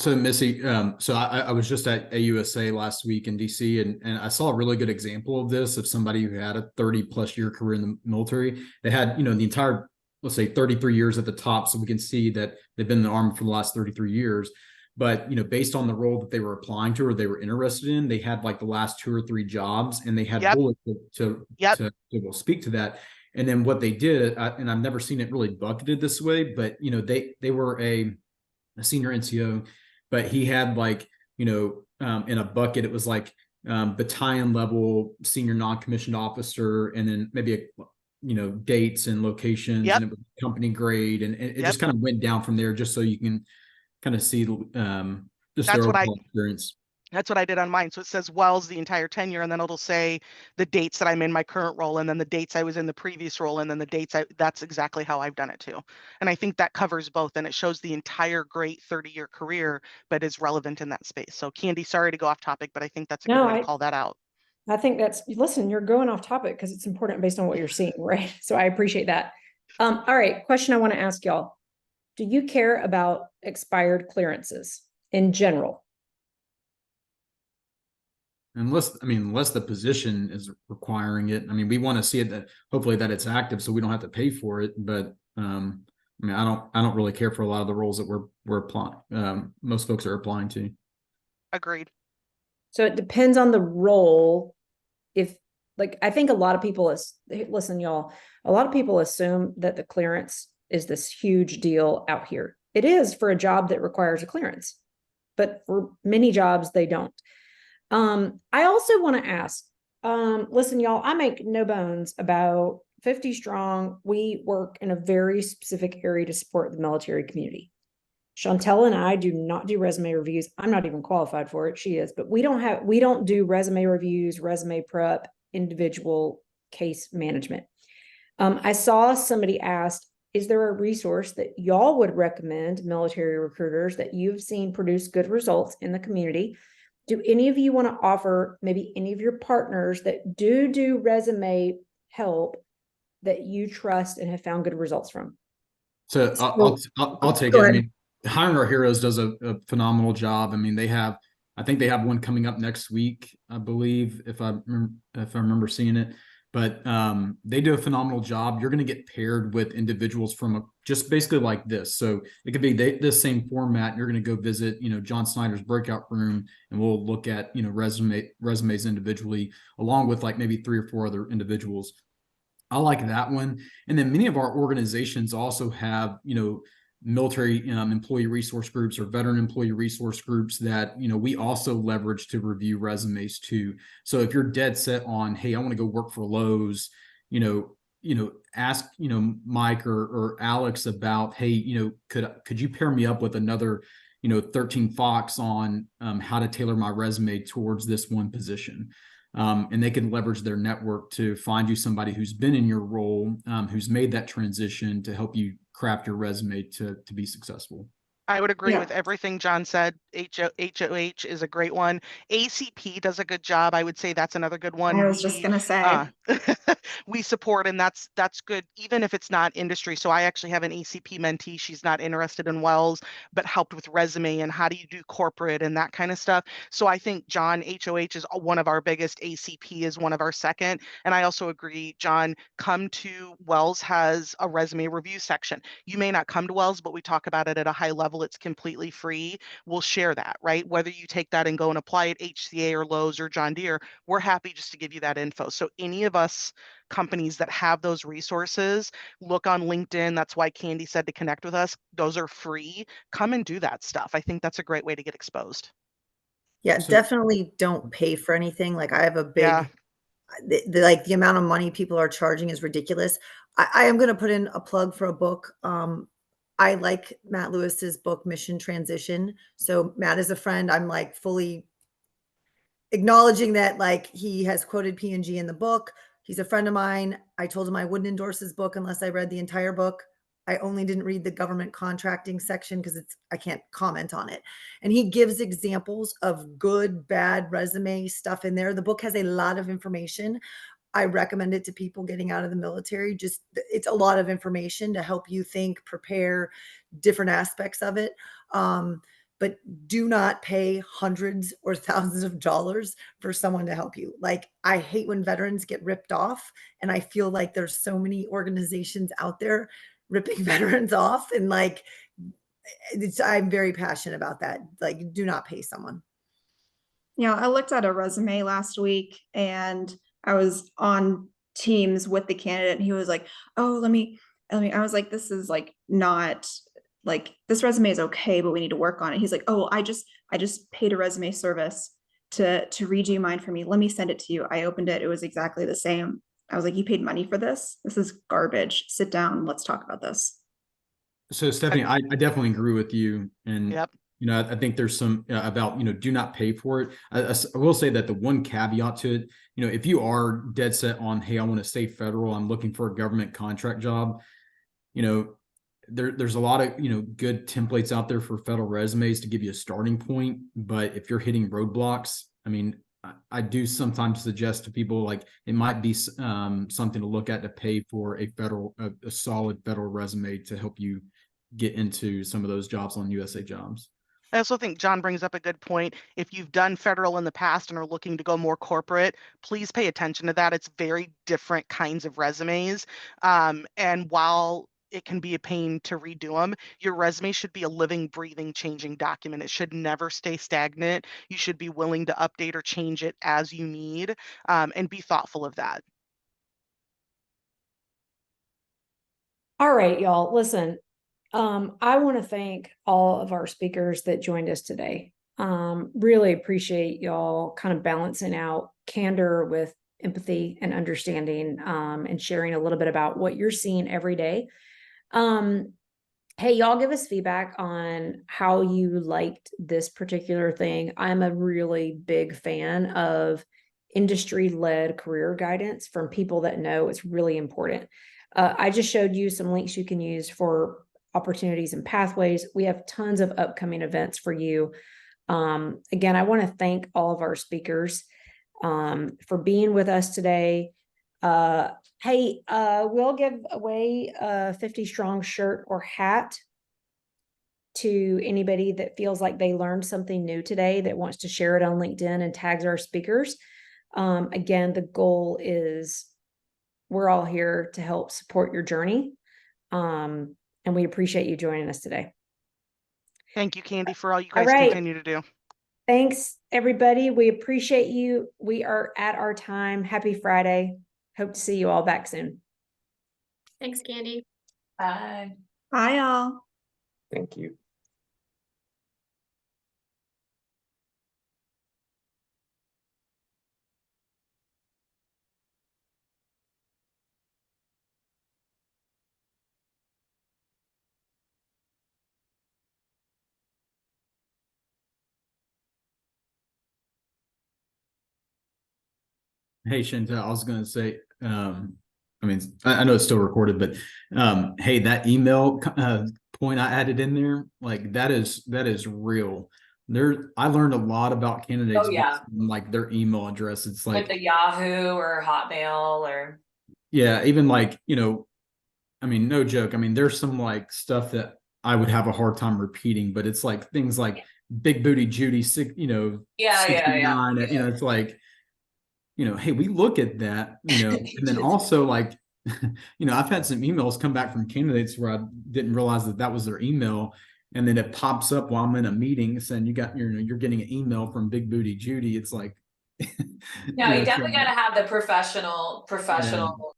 So Missy, so I was just at AUSA last week in DC, and I saw a really good example of this, of somebody who had a 30+ year career in the military. They had, the entire, let's say 33 years at the top. So we can see that they've been in the Army for the last 33 years. But, based on the role that they were applying to or they were interested in, they had like the last 2 or 3 jobs, and they had bullets to speak to that. And then what they did, and I've never seen it really bucketed this way, but, they were a senior NCO, but he had like, in a bucket, it was like battalion level senior non-commissioned officer, and then maybe dates and locations, and it was company grade, and it just kind of went down from there, just so you can kind of see just their overall experience. That's what I did on mine. So it says Wells the entire tenure, and then it'll say the dates that I'm in my current role, and then the dates I was in the previous role, and then the dates that's exactly how I've done it too. And I think that covers both, and it shows the entire great 30-year career, but is relevant in that space. So Candy, sorry to go off topic, but I think that's a good way to call that out. I think listen, you're going off topic because it's important based on what you're seeing, right? So I appreciate that. All right, question I want to ask y'all. Do you care about expired clearances in general? Unless the position is requiring it. We want to see it, that hopefully that it's active, so we don't have to pay for it. But I don't really care for a lot of the roles that we're applying. Most folks are applying to. Agreed. So it depends on the role. If like, I think a lot of people listen, y'all, a lot of people assume that the clearance is this huge deal out here. It is for a job that requires a clearance, but for many jobs, they don't. I also want to ask, listen, y'all, I make no bones about 50 strong. We work in a very specific area to support the military community. Chantel and I do not do resume reviews. I'm not even qualified for it. She is, but we don't do resume reviews, resume prep, individual case management. I saw somebody asked, is there a resource that y'all would recommend military recruiters that you've seen produce good results in the community? Do any of you want to offer maybe any of your partners that do resume help that you trust and have found good results from? So I'll take Go it. I ahead. mean, Hiring Our Heroes does a phenomenal job. I mean, I think they have one coming up next week, I believe, if I remember seeing it. But they do a phenomenal job. You're going to get paired with individuals from just basically like this. So it could be this same format. You're going to go visit, John Snyder's breakout room, and we'll look at, resumes individually, along with like maybe 3 or 4 other individuals. I like that one. And then many of our organizations also have, military employee resource groups or veteran employee resource groups that, we also leverage to review resumes too. So if you're dead set on, hey, I want to go work for Lowe's, ask, Mike or Alex about, hey, could you pair me up with another, 13 Fox on how to tailor my resume towards this one position. And they can leverage their network to find you somebody who's been in your role, who's made that transition to help you craft your resume to be successful. I would agree Yeah. with everything John said. HOH is a great one. ACP does a good job. I would say that's another good one. I was just gonna say. We support, and that's good, even if it's not industry. So I actually have an ACP mentee. She's not interested in Wells, but helped with resume and how do you do corporate and that kind of stuff. So I think John, HOH is one of our biggest. ACP is one of our second. And I also agree, John, come to Wells has a resume review section. You may not come to Wells, but we talk about it at a high level. It's completely free. We'll share that, right? Whether you take that and go and apply it HCA or Lowe's or John Deere, we're happy just to give you that info. So any of us companies that have those resources, look on LinkedIn. That's why Candy said to connect with us. Those are free. Come and do that stuff. I think that's a great way to get exposed. Yeah, So- definitely don't pay for anything. Like I have a big, Yeah. the amount of money people are charging is ridiculous. I am going to put in a plug for a book. I like Matt Lewis's book, Mission Transition. So Matt is a friend. I'm like fully acknowledging that like he has quoted P&G in the book. He's a friend of mine. I told him I wouldn't endorse his book unless I read the entire book. I only didn't read the government contracting section because I can't comment on it. And he gives examples of good, bad resume stuff in there. The book has a lot of information. I recommend it to people getting out of the military. Just it's a lot of information to help you think, prepare different aspects of it. But do not pay hundreds or thousands of dollars for someone to help you. Like I hate when veterans get ripped off, and I feel like there's so many organizations out there ripping veterans off, and like I'm very passionate about that. Like do not pay someone. Yeah, I looked at a resume last week and I was on Teams with the candidate and he was like, oh, let me, I was like, this is like not like this resume is okay, but we need to work on it. He's like, oh, I just paid a resume service to redo mine for me. Let me send it to you. I opened it. It was exactly the same. I was like, you paid money for this? This is garbage. Sit down. Let's talk about this. So Stephanie, I definitely agree with you. And, Yep. I think there's some about, do not pay for it. I will say that the one caveat to it, if you are dead set on, hey, I want to stay federal, I'm looking for a government contract job, there's a lot of, good templates out there for federal resumes to give you a starting point. But if you're hitting roadblocks, I mean, I do sometimes suggest to people like it might be something to look at to pay for a solid federal resume to help you get into some of those jobs on USA Jobs. I also think John brings up a good point. If you've done federal in the past and are looking to go more corporate, please pay attention to that. It's very different kinds of resumes. And while it can be a pain to redo them. Your resume should be a living, breathing, changing document. It should never stay stagnant. You should be willing to update or change it as you need, and be thoughtful of that. All right, y'all, listen, I want to thank all of our speakers that joined us today. Really appreciate y'all kind of balancing out candor with empathy and understanding, and sharing a little bit about what you're seeing every day. Hey, y'all give us feedback on how you liked this particular thing. I'm a really big fan of industry-led career guidance from people that know it's really important. I just showed you some links you can use for opportunities and pathways. We have tons of upcoming events for you. Again, I want to thank all of our speakers for being with us today. Hey, we'll give away a 50 Strong shirt or hat to anybody that feels like they learned something new today that wants to share it on LinkedIn and tags our speakers. Again, the goal is we're all here to help support your journey. And we appreciate you joining us today. Thank you, Candy, for all you guys right. continue to do. Thanks, everybody. We appreciate you. We are at our time. Happy Friday. Hope to see you all back soon. Thanks, Candy. Bye. Bye, all. Thank you. Hey, Chantel, I was going to say, I mean, I know it's still recorded, but hey, that email point I added in there, like that is real. I learned a lot about candidates, Oh, yeah. from, like their email address. It's like With the Yahoo or Hotmail or yeah, even like, I mean, no joke. I mean, there's some like stuff that I would have a hard time repeating, but it's like things like Big Booty Judy, yeah. 69, it's like, hey, we look at that, and then also like, I've had some emails come back from candidates where I didn't realize that was their email. And then it pops up while I'm in a meeting saying you're getting an email from Big Booty Judy. It's like, no, you definitely got to have the professional Yeah.